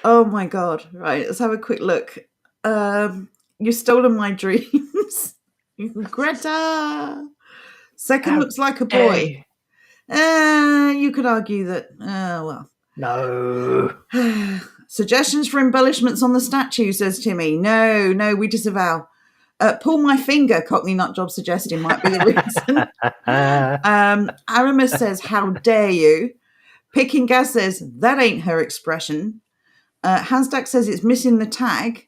Oh my God. Right, let's have a quick look. You've stolen my dreams. Greta. Second looks like a boy. You could argue that, well. No. Suggestions for embellishments on the statue, says Timmy. No, we disavow. Pull my finger, Cockney Nutjob suggesting might be the reason. Aramis says, how dare you? Picking Gas says, that ain't her expression. Hansdack says it's missing the tag.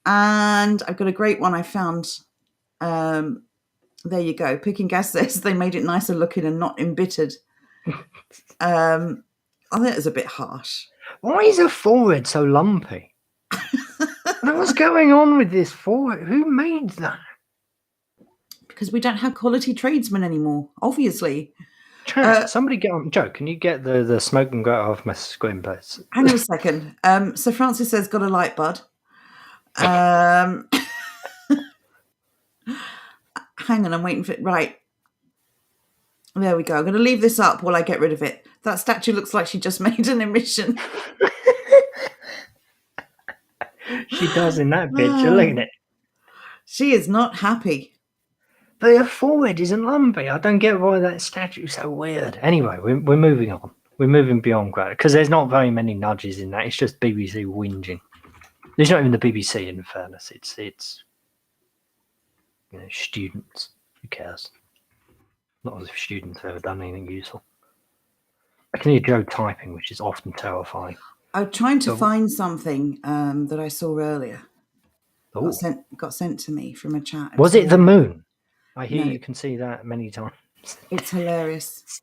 And I've got a great one I found. There you go. Picking Gas says they made it nicer looking and not embittered. I think it was a bit harsh. Why is a forehead so lumpy? What's going on with this forehead? Who made that? Because we don't have quality tradesmen anymore, obviously. Somebody get on. Joe, can you get the smoke and go off my screen, please? Hang on a second. So Francis says, got a light, bud. Hang on, I'm waiting for it. Right. There we go. I'm going to leave this up while I get rid of it. That statue looks like she just made an emission. She does in that picture, look at it. She is not happy. But her forehead isn't lumpy. I don't get why that statue's so weird. Anyway, we're moving on. We're moving beyond gravity because there's not very many nudges in that. It's just BBC whinging. There's not even the BBC, in fairness. It's students. Who cares? Not as if students have ever done anything useful. I can hear Joe typing, which is often terrifying. I'm trying to find something that I saw earlier. Got sent to me from a chat. Was it the moon? I hear you can see that many times. It's hilarious.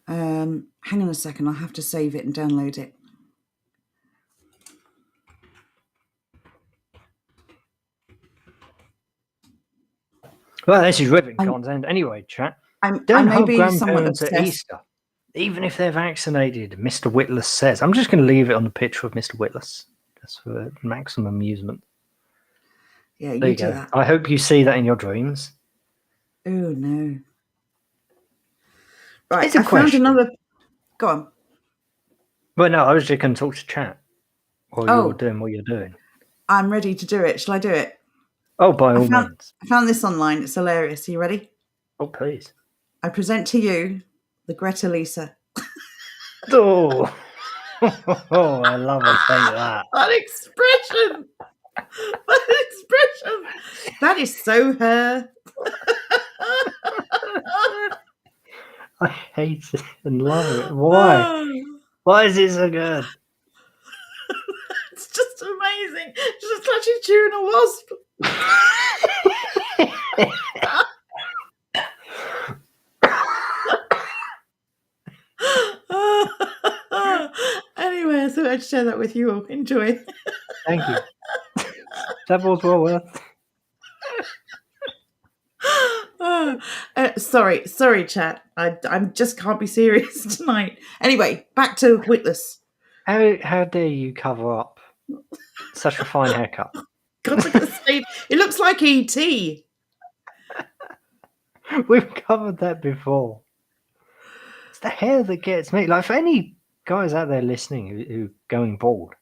Hang on a second. I'll have to save it and download it. Well, this is riveting content anyway, chat. Don't hug grandparents at Easter, even if they're vaccinated, Mr. Whitless says. I'm just going to leave it on the picture of Mr. Whitless, just for maximum amusement. Yeah, you do that. I hope you see that in your dreams. Oh, no. Right, I found another... Go on. Well, no, I was just going to talk to chat while you're doing what you're doing. I'm ready to do it. Shall I do it? Oh, by all means. I found this online. It's hilarious. Are you ready? Oh, please. I present to you the Greta Lisa. Oh, I love it. Say that. That expression. That is so her. I hate it and love it. Why? Why is it so good? It's just amazing. It's just like she's chewing a wasp. Anyway, I thought I'd share that with you all. Enjoy. Thank you. That was well worth. Sorry, chat. I just can't be serious tonight. Anyway, back to Whitless. How dare you cover up such a fine haircut? God, it looks like E.T. We've covered that before. It's the hair that gets me. Like, for any guys out there listening who going bald,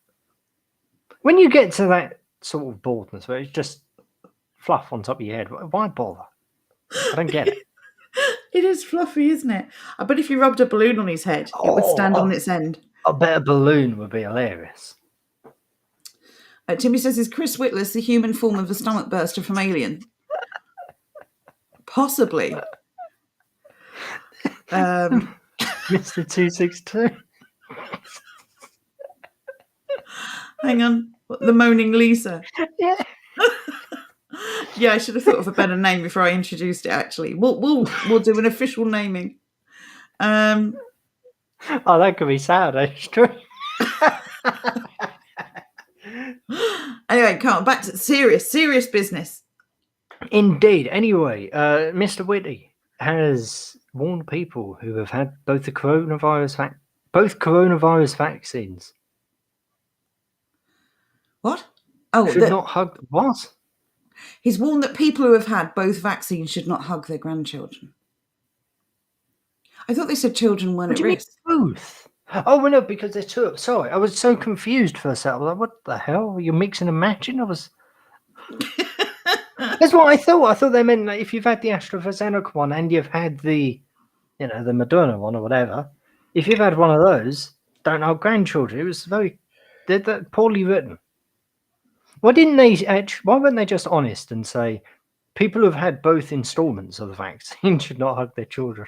when you get to that sort of baldness where it's just fluff on top of your head, why bother? I don't get it. It is fluffy, isn't it? I bet if you rubbed a balloon on his head, it would stand on its end. I bet a balloon would be hilarious. Timmy says, is Chris Whitless the human form of the stomach burster from Alien? Possibly. Mr. 262. Hang on. The Moaning Lisa. Yeah. Yeah, I should have thought of a better name before I introduced it, actually. We'll do an official naming. Oh, that could be sad, actually. Anyway, come on, back to serious business. Indeed. Anyway, Mr. Whitty has warned people who have had both the coronavirus vaccines. What? Oh, should not hug. What? He's warned that people who have had both vaccines should not hug their grandchildren. I thought they said children weren't at risk. Both. Oh, well, no, because they're two. Sorry, I was so confused for a second. I was like, what the hell? You're mixing and matching? That's what I thought. I thought they meant that if you've had the AstraZeneca one and you've had the Moderna one or whatever, if you've had one of those, don't hug grandchildren. It was they're poorly written. Why weren't they just honest and say people who've had both installments of the vaccine should not hug their children?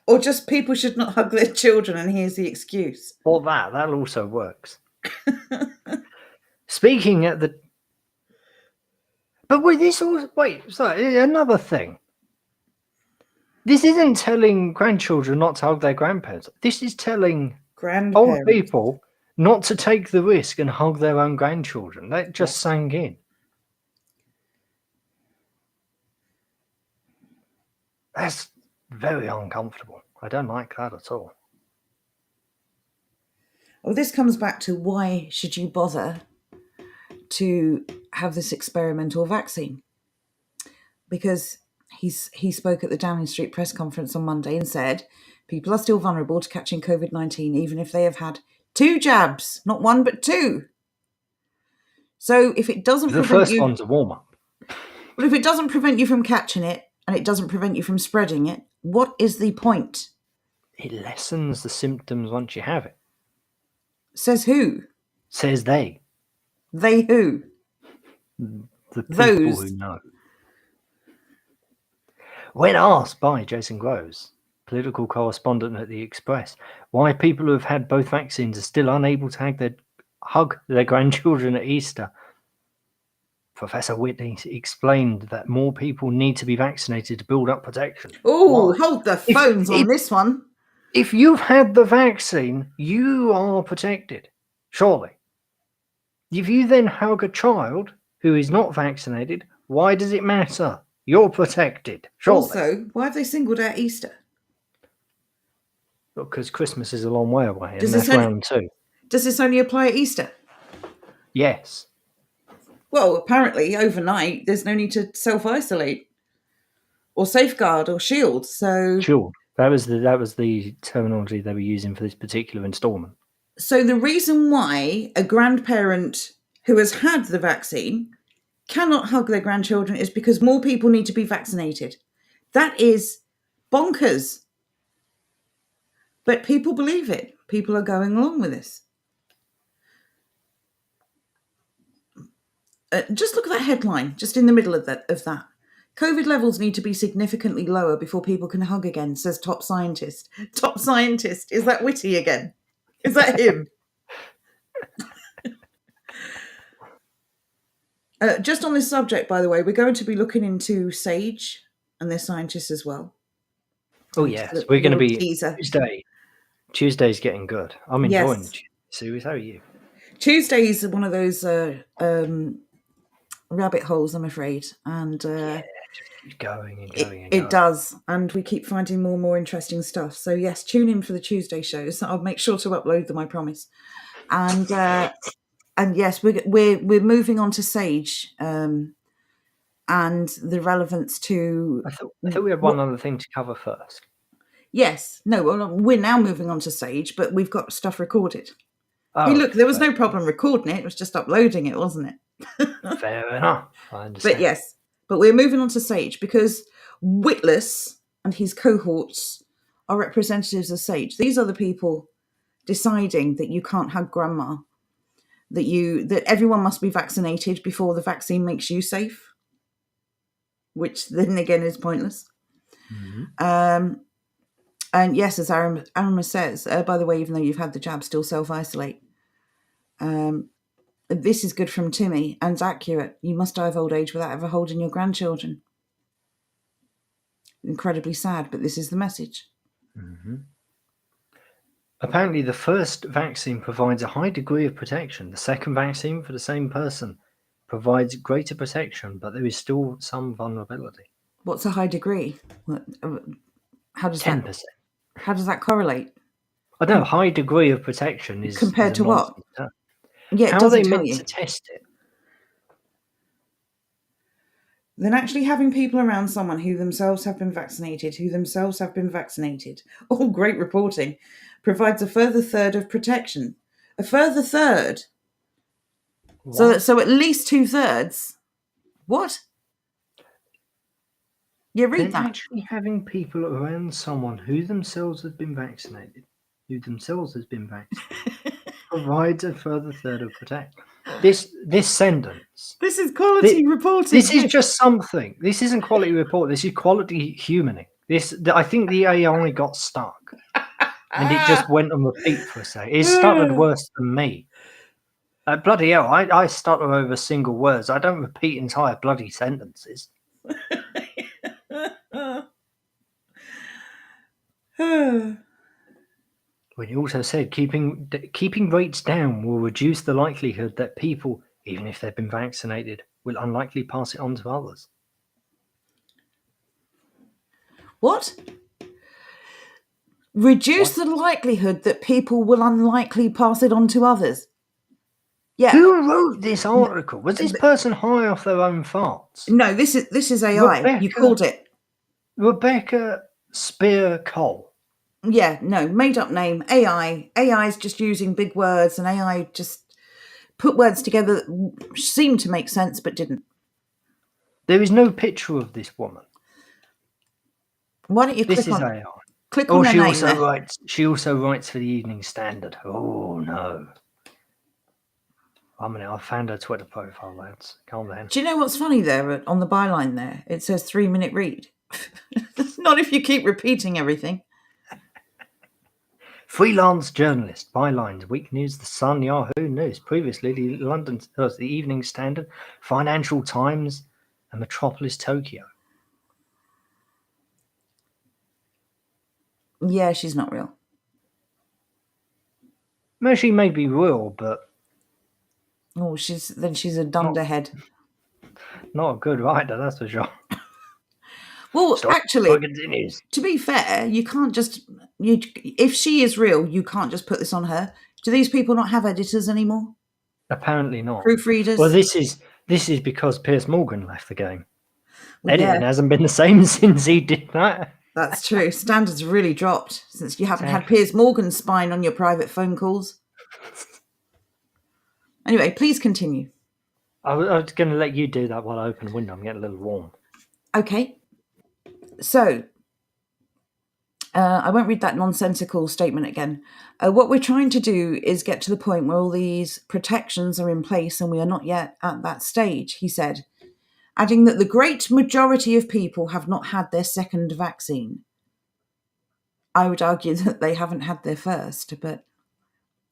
Or just people should not hug their children, and here's the excuse. Or that also works. Speaking at the... But wait, sorry, another thing. This isn't telling grandchildren not to hug their grandparents. This is telling old Grandparents. people not to take the risk and hug their own grandchildren. That just sank in. That's very uncomfortable. I don't like that at all. Well, this comes back to why should you bother to have this experimental vaccine? Because he spoke at the Downing Street press conference on Monday and said people are still vulnerable to catching COVID-19 even if they have had 2 jabs, not 1 but 2. So if it doesn't The prevent first you, one's a warm-up. but if it doesn't prevent you from catching it and it doesn't prevent you from spreading it, what is the point? It lessens the symptoms once you have it. Says who? Says they. They who? The people Those. who know. When asked by Jason Groves, political correspondent at The Express, why people who have had both vaccines are still unable to hug their grandchildren at Easter, Professor Whitney explained that more people need to be vaccinated to build up protection. Oh, hold the phones on this one. If you've had the vaccine, you are protected, surely. If you then hug a child who is not vaccinated, why does it matter? You're protected, surely. Also, why have they singled out Easter? Because Christmas is a long way away, and Does that's this only- round 2. Does this only apply at Easter? Yes. Well, apparently, overnight, there's no need to self-isolate or safeguard or shield. So, Sure. That was the terminology they were using for this particular instalment. So the reason why a grandparent who has had the vaccine cannot hug their grandchildren is because more people need to be vaccinated. That is bonkers. But people believe it. People are going along with this. Just look at that headline, just in the middle of that. COVID levels need to be significantly lower before people can hug again, says top scientist. Top scientist. Is that Whitty again? Is that him? Just on this subject, by the way, we're going to be looking into SAGE and their scientists as well. Oh, yes. We're going to be Tuesday. Tuesday's getting good. I'm enjoying the Tuesday series. How are you? Tuesday's one of those rabbit holes, I'm afraid. And just keeps going and going and going. It does. And we keep finding more and more interesting stuff. So, yes, tune in for the Tuesday shows. I'll make sure to upload them, I promise. And yes, we're moving on to SAGE and the relevance to... I thought we had one other thing to cover first. Yes. No, well, we're now moving on to SAGE, but we've got stuff recorded. Oh, hey, look, there was no problem recording it. It was just uploading it, wasn't it? Fair enough. I understand. But yes, but we're moving on to SAGE because Witless and his cohorts are representatives of SAGE. These are the people deciding that you can't hug grandma, that everyone must be vaccinated before the vaccine makes you safe, which then again is pointless. Mm-hmm. And yes, as Arama says, by the way, even though you've had the jab, still self-isolate. This is good from Timmy and it's accurate. You must die of old age without ever holding your grandchildren. Incredibly sad, but this is the message. Mm-hmm. Apparently, the first vaccine provides a high degree of protection. The second vaccine for the same person provides greater protection, but there is still some vulnerability. What's a high degree? How does 10%. How does that correlate? I don't know. High degree of protection is compared to what? Term. Yeah, how are they meant to test it? Then actually having people around someone who themselves have been vaccinated, all great reporting, provides a further third of protection. A further third. What? So at least 2/3. What? Yeah, read that. Actually having people around someone who themselves has been vaccinated, provides a further third of protection. This sentence. This is quality reporting. This is just something. This isn't quality report. This is quality humaning. I think the AI got stuck, and it just went on repeat for a second. It stuttered worse than me. Bloody hell! I stutter over single words. I don't repeat entire bloody sentences. When he also said keeping rates down will reduce the likelihood that people, even if they've been vaccinated, will unlikely pass it on to others. What? Reduce the likelihood that people will unlikely pass it on to others. Yeah. Who wrote this article? Was this person high off their own farts? No, this is AI. You called it. Rebecca Spear Cole. Yeah, no, made up name. AI. AI is just using big words, and AI just put words together that seemed to make sense but didn't. There is no picture of this woman. Why don't you this click on AI. Click on her name there. She also writes for the Evening Standard. Oh no. I found her Twitter profile, lads. Calm down. Do you know what's funny there on the byline there? It says 3-minute read. Not if you keep repeating everything. Freelance journalist. Bylines. Week News, The Sun, Yahoo News. Previously, the Evening Standard, Financial Times, and Metropolis Tokyo. Yeah, she's not real. No, she may be real, but... Oh, she's a dunderhead. Not a good writer, that's for sure. Well, actually, to be fair, you can't just... if she is real, you can't just put this on her. Do these people not have editors anymore? Apparently not. Proofreaders? Well, this is because Piers Morgan left the game. Well, editing hasn't been the same since he did that. That's true. Standards really dropped since you haven't had Piers Morgan spying on your private phone calls. Anyway, please continue. I was going to let you do that while I open the window. I'm getting a little warm. Okay. So, I won't read that nonsensical statement again. What we're trying to do is get to the point where all these protections are in place, and we are not yet at that stage, he said, adding that the great majority of people have not had their second vaccine. I would argue that they haven't had their first, but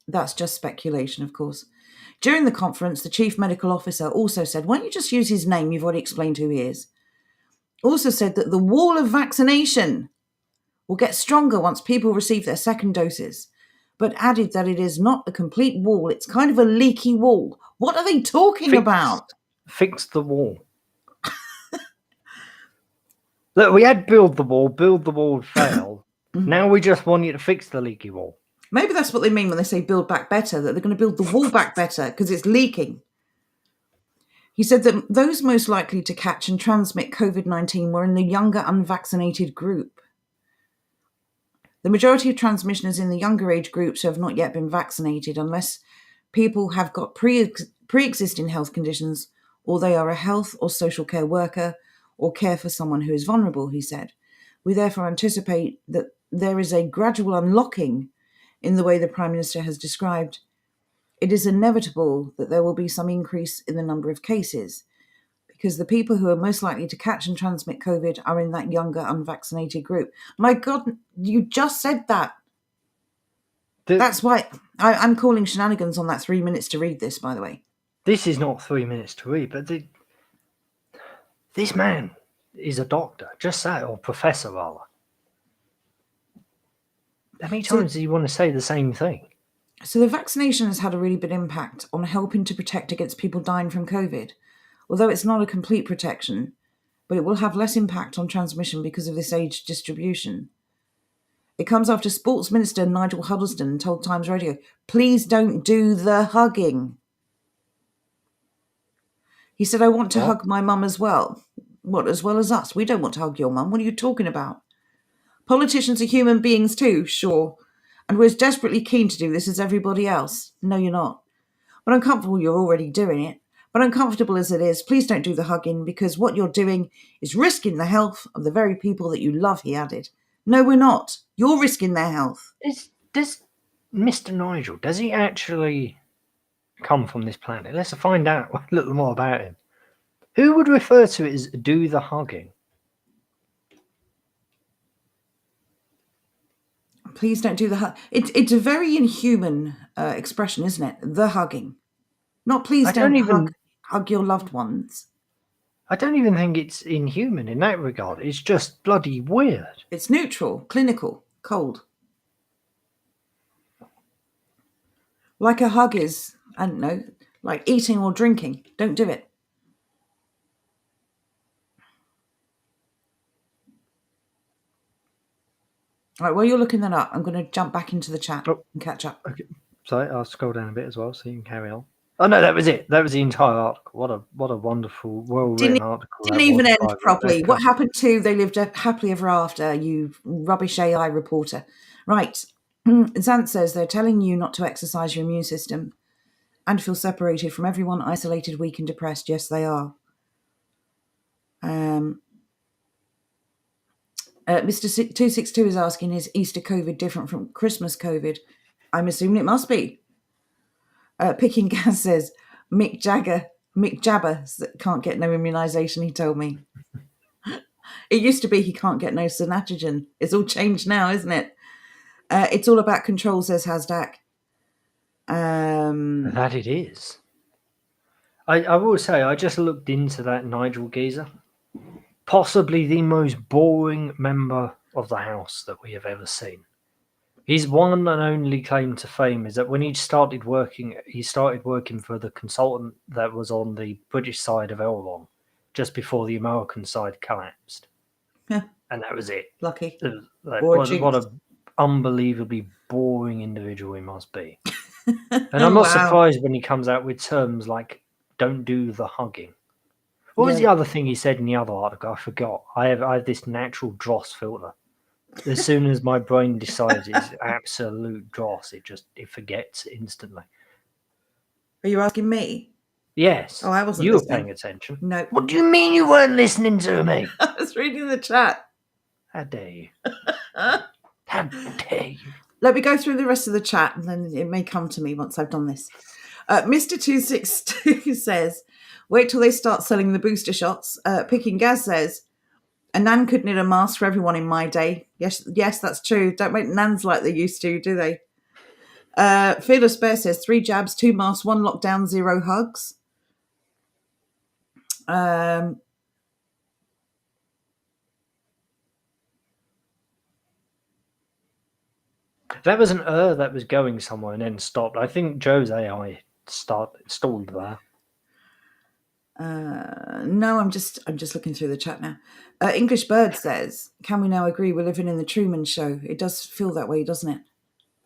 that's just speculation, of course. During the conference, the chief medical officer also said, why don't you just use his name? You've already explained who he is. Also said that the wall of vaccination will get stronger once people receive their second doses, but added that it is not a complete wall. It's kind of a leaky wall. What are they talking about? Fix the wall. Look, we had build the wall failed. Now we just want you to fix the leaky wall. Maybe that's what they mean when they say build back better, that they're going to build the wall back better because it's leaking. He said that those most likely to catch and transmit COVID-19 were in the younger unvaccinated group. The majority of transmission is in the younger age groups who have not yet been vaccinated, unless people have got pre-existing health conditions, or they are a health or social care worker or care for someone who is vulnerable, he said. We therefore anticipate that there is a gradual unlocking in the way the Prime Minister has described. It is inevitable that there will be some increase in the number of cases because the people who are most likely to catch and transmit COVID are in that younger unvaccinated group. My God, you just said that. That's why I'm calling shenanigans on that 3 minutes to read this, by the way. This is not 3 minutes to read, but this man is a doctor, just that, or professor rather. How many times do you want to say the same thing? So the vaccination has had a really big impact on helping to protect against people dying from COVID. Although it's not a complete protection, but it will have less impact on transmission because of this age distribution. It comes after Sports Minister Nigel Huddleston told Times Radio, please don't do the hugging. He said, I want to hug my mum as well. What, as well as us? We don't want to hug your mum. What are you talking about? Politicians are human beings too, sure. And we're as desperately keen to do this as everybody else. No, you're not. But I'm comfortable you're already doing it. But uncomfortable as it is, please don't do the hugging because what you're doing is risking the health of the very people that you love, he added. No, we're not. You're risking their health. Does Mr. Nigel, does he actually come from this planet? Let's find out a little more about him. Who would refer to it as do the hugging? Please don't do the hug. It's a very inhuman expression, isn't it? The hugging. Not please don't hug your loved ones. I don't even think it's inhuman in that regard. It's just bloody weird. It's neutral, clinical, cold. Like a hug is, I don't know, like eating or drinking. Don't do it. All right, while you're looking that up, I'm going to jump back into the chat and catch up. Okay. Sorry, I'll scroll down a bit as well so you can carry on. Oh no, that was it. That was the entire article. What a wonderful, well-written article. Didn't even end properly. What happened to they lived happily ever after, you rubbish AI reporter. Right. Zant says they're telling you not to exercise your immune system and feel separated from everyone, isolated, weak and depressed. Yes, they are. Mr. 262 is asking, is Easter COVID different from Christmas COVID? I'm assuming it must be. Picking Gas says, Mick Jabber can't get no immunisation, he told me. It used to be he can't get no Synatogen. It's all changed now, isn't it? It's all about control, says Hasdak. That it is. I will say, I just looked into that Nigel geezer. Possibly the most boring member of the House that we have ever seen. His one and only claim to fame is that when he started working for the consultant that was on the British side of Elrond just before the American side collapsed. Yeah. And that was it. Lucky. What an unbelievably boring individual he must be. And I'm not surprised when he comes out with terms like, don't do the hugging. What was the other thing he said in the other article? I forgot. I have this natural dross filter. As soon as my brain decides it's absolute dross, it forgets instantly. Are you asking me? Yes. Oh, I wasn't You listening. were paying attention. No. What do you mean you weren't listening to me? I was reading the chat. How dare you? How dare you? Let me go through the rest of the chat and then it may come to me once I've done this. Mr. 262 says, wait till they start selling the booster shots. Picking Gaz says, a nan could knit a mask for everyone in my day. Yes, that's true. Don't make nans like they used to, do they? Fearless Bear says 3 jabs, 2 masks, 1 lockdown, 0 hugs. That was an that was going somewhere and then stopped. I think Joe's AI stalled there. No, I'm just looking through the chat now. English Bird says, can we now agree we're living in the Truman Show? It does feel that way, doesn't it?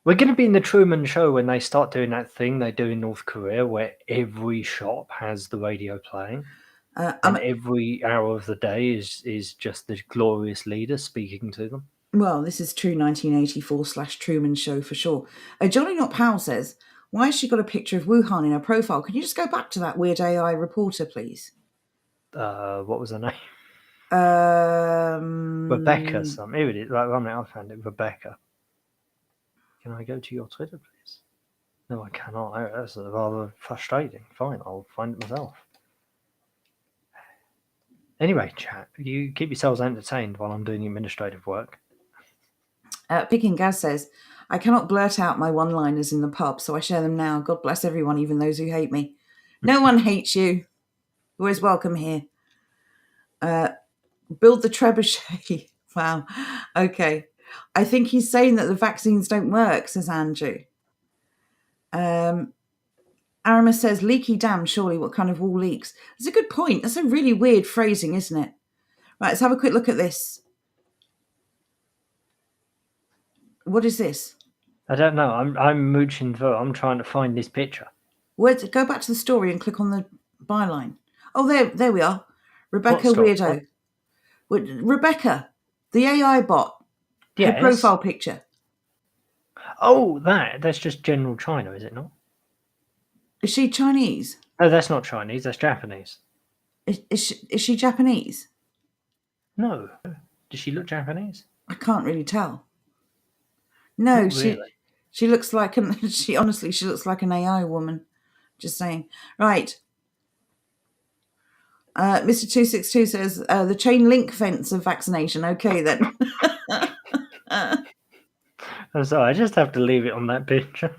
We're going to be in the Truman Show when they start doing that thing they do in North Korea where every shop has the radio playing. And every hour of the day is just the glorious leader speaking to them. Well, this is true 1984/Truman Show for sure. Johnny Not Powell says, why has she got a picture of Wuhan in her profile? Can you just go back to that weird AI reporter, please? What was her name? Rebecca. Here it is. Right, I found it. Rebecca. Can I go to your Twitter, please? No, I cannot. That's rather frustrating. Fine, I'll find it myself. Anyway, chat, you keep yourselves entertained while I'm doing administrative work. Picking Gaz says, I cannot blurt out my one-liners in the pub, so I share them now. God bless everyone, even those who hate me. No one hates you. You're always welcome here. Build the trebuchet. Wow. Okay. I think he's saying that the vaccines don't work, says Andrew. Aramis says, leaky dam, surely. What kind of wall leaks? That's a good point. That's a really weird phrasing, isn't it? Right, let's have a quick look at this. What is this? I don't know. I'm mooching through. I'm trying to find this picture. Go back to the story and click on the byline. Oh, there we are. Rebecca Weirdo. Rebecca, the AI bot. Yes. Her profile picture. Oh, that's just general China, is it not? Is she Chinese? No, that's not Chinese. That's Japanese. Is she Japanese? No. Does she look Japanese? I can't really tell. No, she looks like she looks like an AI woman. Just saying. Right. Mr. 262 says the chain link fence of vaccination. Okay then. I'm sorry, I just have to leave it on that picture.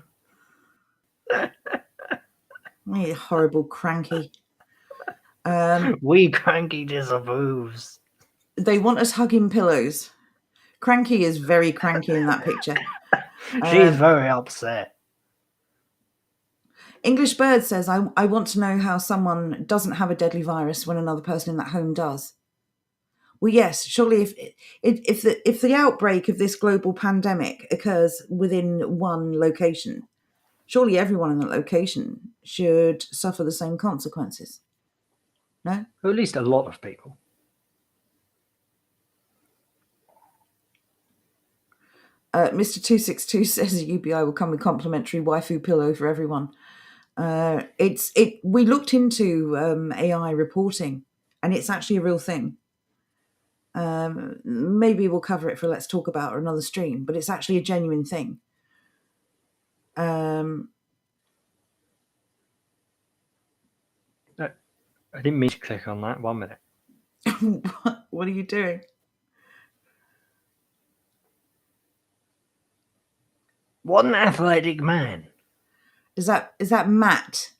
You horrible cranky. We cranky disapproves. They want us hugging pillows. Cranky is very cranky in that picture. She's very upset. English Bird says, I want to know how someone doesn't have a deadly virus when another person in that home does. Well, yes, surely if the outbreak of this global pandemic occurs within one location, surely everyone in that location should suffer the same consequences. No? Or at least a lot of people. Mr. 262 says UBI will come with complimentary waifu pillow for everyone. We looked into AI reporting, and it's actually a real thing. Maybe we'll cover it for Let's Talk About or another stream, but it's actually a genuine thing. I didn't mean to click on that. 1 minute. What are you doing? What an athletic man. Is that Matt?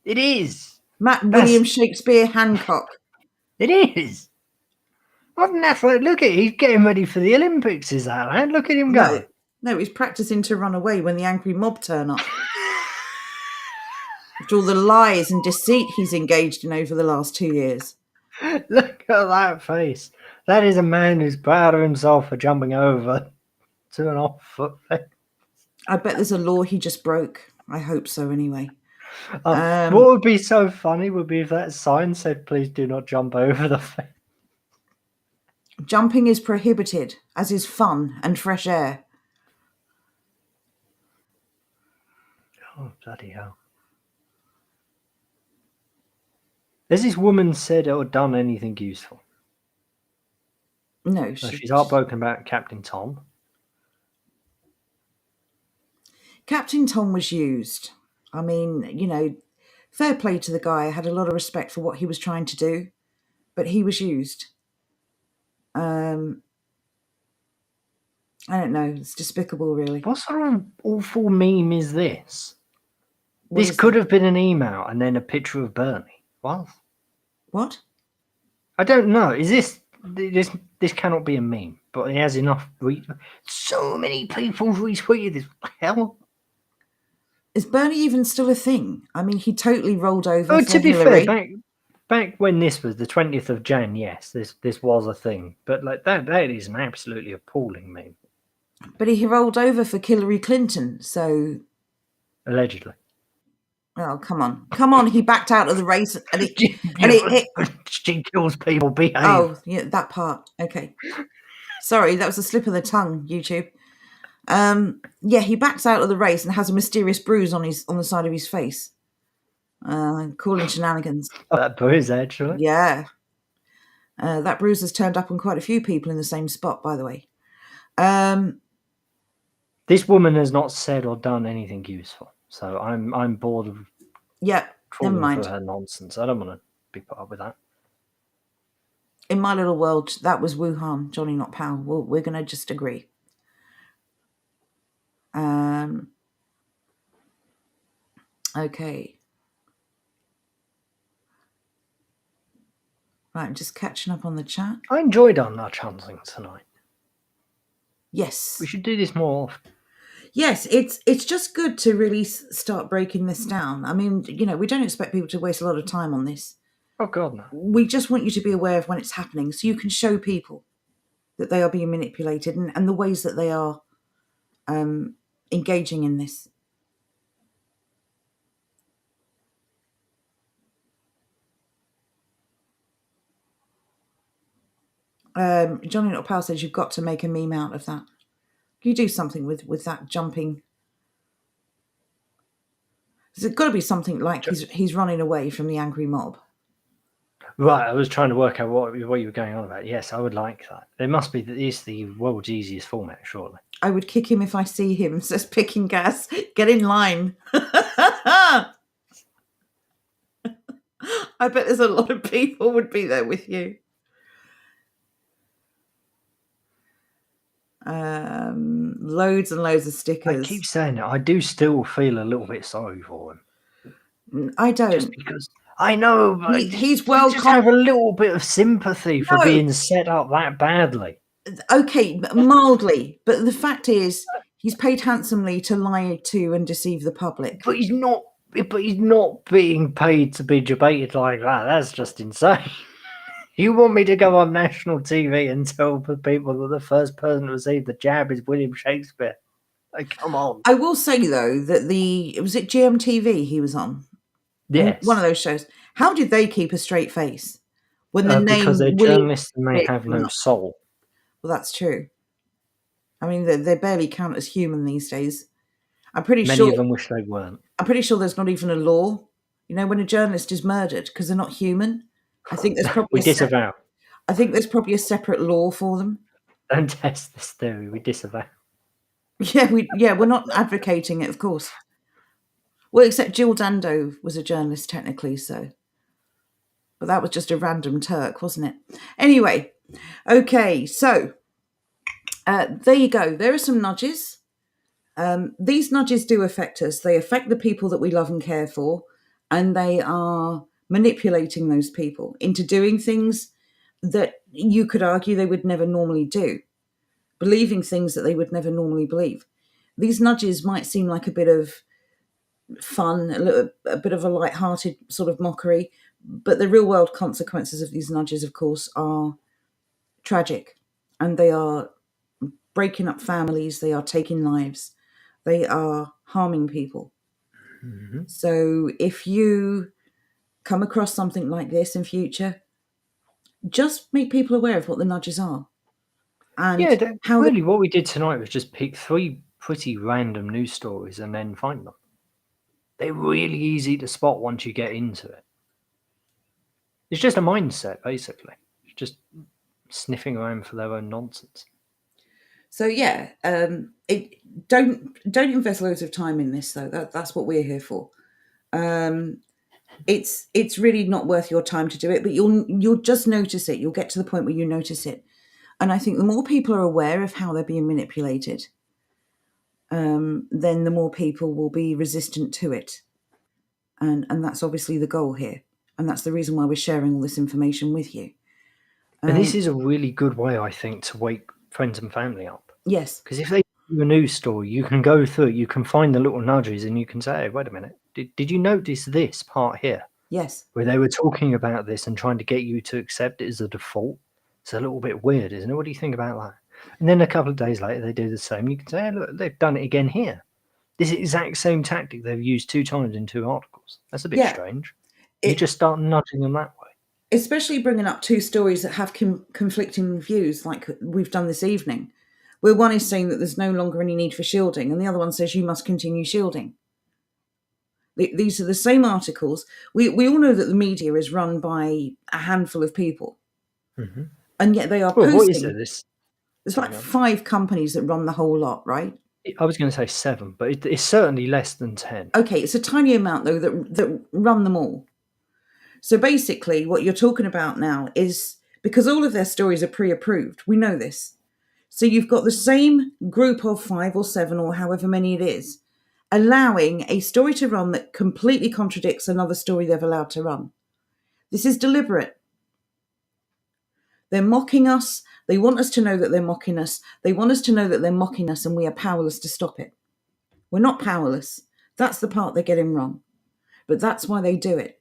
It is. Matt William Shakespeare Hancock. It is. What an athletic. Look at he's getting ready for the Olympics, is that right? Look at him go. No, he's practicing to run away when the angry mob turn up. After all the lies and deceit he's engaged in over the last 2 years. Look at that face. That is a man who's proud of himself for jumping over 2.5 foot fence. I bet there's a law he just broke. I hope so anyway. What would be so funny would be if that sign said, please do not jump over the fence. Jumping is prohibited, as is fun and fresh air. Oh, bloody hell. Has this woman said or done anything useful? No. She's heartbroken about Captain Tom. Captain Tom was used. I mean, fair play to the guy. I had a lot of respect for what he was trying to do, but he was used. I don't know. It's despicable, really. What sort of awful meme is this? This could have been an email and then a picture of Bernie. What? I don't know. Is this cannot be a meme, but it has enough. So many people retweeted this. What the hell? Is Bernie even still a thing? I mean, he totally rolled over. Oh, to be fair, back when this was the 20th of Jan, yes, this was a thing. But like that is an absolutely appalling meme. But he rolled over for Hillary Clinton, so allegedly. Oh, come on! He backed out of the race, and she kills people. Behave. Oh, yeah, that part. Okay, sorry, that was a slip of the tongue. YouTube. Yeah, he backs out of the race and has a mysterious bruise on the side of his face. Calling shenanigans. Oh, that bruise, actually. Yeah. That bruise has turned up on quite a few people in the same spot, by the way. This woman has not said or done anything useful, so I'm bored of. Yeah, never mind. For her nonsense. I don't want to be put up with that. In my little world, that was Wuhan, Johnny, not Powell. We're going to just agree. Okay. Right, I'm just catching up on the chat. I enjoyed our nudge hunting tonight. Yes. We should do this more often. Yes, it's just good to really start breaking this down. I mean, we don't expect people to waste a lot of time on this. Oh, God, no. We just want you to be aware of when it's happening so you can show people that they are being manipulated and the ways that they are engaging in this. Johnny Not Powell says you've got to make a meme out of that. Can you do something with that jumping? There's got to be something like he's running away from the angry mob. Right, I was trying to work out what you were going on about. Yes, I would like that. It must be that it's the world's easiest format, surely. I would kick him if I see him, says Picking Gas. Get in line. I bet there's a lot of people would be there with you. Loads and loads of stickers. I keep saying it. I do still feel a little bit sorry for him. I don't. Just because I know he's well. Just have a little bit of sympathy for being set up that badly. Okay, mildly. But the fact is, he's paid handsomely to lie to and deceive the public. But he's not. But he's not being paid to be debated like that. That's just insane. You want me to go on national TV and tell the people that the first person to receive the jab is William Shakespeare? Like, come on. I will say though that was it GMTV he was on? Yes. One of those shows. How did they keep a straight face when the name because they're William journalists and they have no soul. Well, that's true. I mean, they barely count as human these days. I'm pretty sure Many of them wish they weren't. I'm pretty sure there's not even a law. You know, when a journalist is murdered because they're not human, I think there's probably We disavow. I think there's probably a separate law for them. Don't test this theory. We disavow. Yeah, we're not advocating it, of course. Well, except Jill Dando was a journalist technically, so. But that was just a random Turk, wasn't it? Anyway, okay, so there you go. There are some nudges. These nudges do affect us. They affect the people that we love and care for, and they are manipulating those people into doing things that you could argue they would never normally do, believing things that they would never normally believe. These nudges might seem like a bit of fun, a bit of a light-hearted sort of mockery, but the real-world consequences of these nudges, of course, are tragic, and they are breaking up families, they are taking lives, they are harming people. Mm-hmm. So if you come across something like this in future, just make people aware of what the nudges are. And what we did tonight was just pick 3 pretty random news stories and then find them. They're really easy to spot once you get into it. It's just a mindset, basically. It's just sniffing around for their own nonsense. So yeah, don't invest loads of time in this though. That's what we're here for. It's really not worth your time to do it, but you'll just notice it. You'll get to the point where you notice it, and I think the more people are aware of how they're being manipulated, then the more people will be resistant to it, and that's obviously the goal here, and that's the reason why we're sharing all this information with you. And this is a really good way, I think, to wake friends and family up. Yes. Because if they do a news story, you can go through it, you can find the little nudges, and you can say, hey, wait a minute, did you notice this part here? Yes. Where they were talking about this and trying to get you to accept it as a default. It's a little bit weird, isn't it? What do you think about that? And then a couple of days later, they do the same. You can say, hey, look, they've done it again here. This exact same tactic they've used 2 times in 2 articles. That's a bit strange. You just start nudging them that way. Especially bringing up 2 stories that have conflicting views, like we've done this evening, where one is saying that there's no longer any need for shielding, and the other one says you must continue shielding. These are the same articles. We all know that the media is run by a handful of people, and yet they are posting. What is it? There's like 5 companies that run the whole lot, right? I was going to say 7, but it's certainly less than 10. Okay, it's a tiny amount though that run them all. So basically what you're talking about now is, because all of their stories are pre-approved, we know this. So you've got the same group of 5 or 7 or however many it is, allowing a story to run that completely contradicts another story they've allowed to run. This is deliberate. They're mocking us. They want us to know that they're mocking us. They want us to know that they're mocking us and we are powerless to stop it. We're not powerless. That's the part they're getting wrong. But that's why they do it.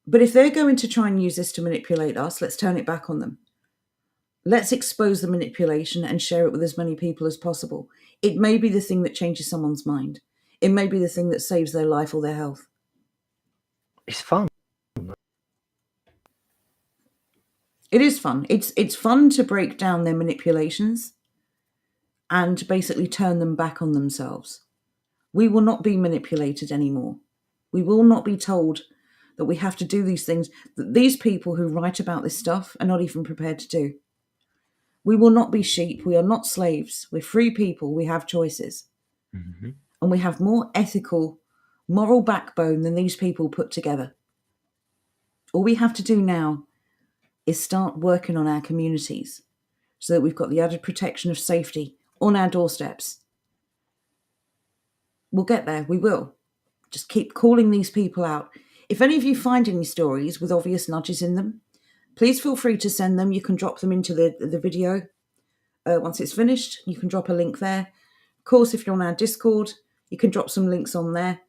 But if they're going to try and use this to manipulate us, let's turn it back on them. Let's expose the manipulation and share it with as many people as possible. It may be the thing that changes someone's mind. It may be the thing that saves their life or their health. It's fun. It is fun. It's fun to break down their manipulations and basically turn them back on themselves. We will not be manipulated anymore. We will not be told that we have to do these things that these people who write about this stuff are not even prepared to do. We will not be sheep. We are not slaves. We're free people. We have choices. Mm-hmm. And we have more ethical, moral backbone than these people put together. All we have to do now is start working on our communities so that we've got the added protection of safety on our doorsteps. We'll get there. We will. Just keep calling these people out. If any of you find any stories with obvious nudges in them, Please feel free to send them. You can drop them into the video. Once it's finished, you can drop a link there. Of course, if you're on our Discord, you can drop some links on there.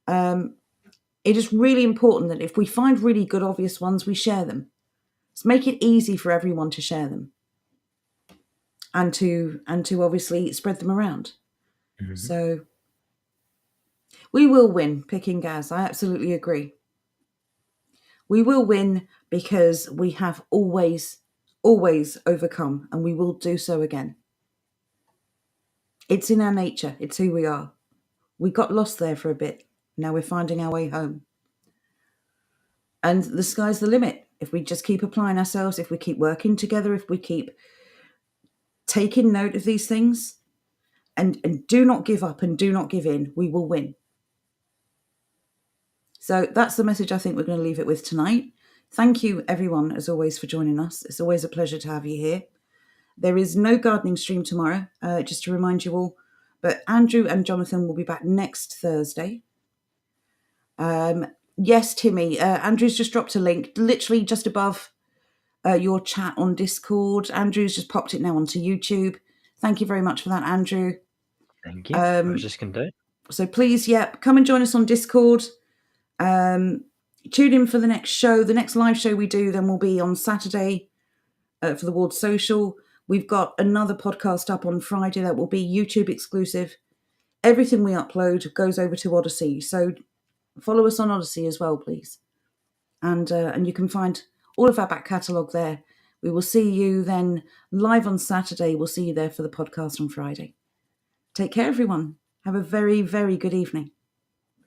It is really important that if we find really good, obvious ones, we share them. Let's make it easy for everyone to share them and to obviously spread them around. Mm-hmm. So we will win, Pick and Gaz. I absolutely agree. We will win because we have always overcome, and we will do so again. It's in our nature. It's who we are. We got lost there for a bit. Now we're finding our way home. And the sky's the limit. If we just keep applying ourselves, if we keep working together, if we keep taking note of these things and do not give up and do not give in, we will win. So that's the message I think we're going to leave it with tonight. Thank you, everyone, as always, for joining us. It's always a pleasure to have you here. There is no gardening stream tomorrow, just to remind you all. But Andrew and Jonathan will be back next Thursday. Yes, Timmy, Andrew's just dropped a link, literally just above your chat on Discord. Andrew's just popped it now onto YouTube. Thank you very much for that, Andrew. Thank you. I was just going to do it. So please, come and join us on Discord. Tune in for the next show. The next live show we do then will be on Saturday for the Ward Social. We've got another podcast up on Friday that will be YouTube exclusive. Everything we upload goes over to Odyssey. So follow us on Odyssey as well, please. And you can find all of our back catalogue there. We will see you then live on Saturday. We'll see you there for the podcast on Friday. Take care, everyone. Have a very, very good evening.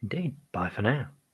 Indeed. Bye for now.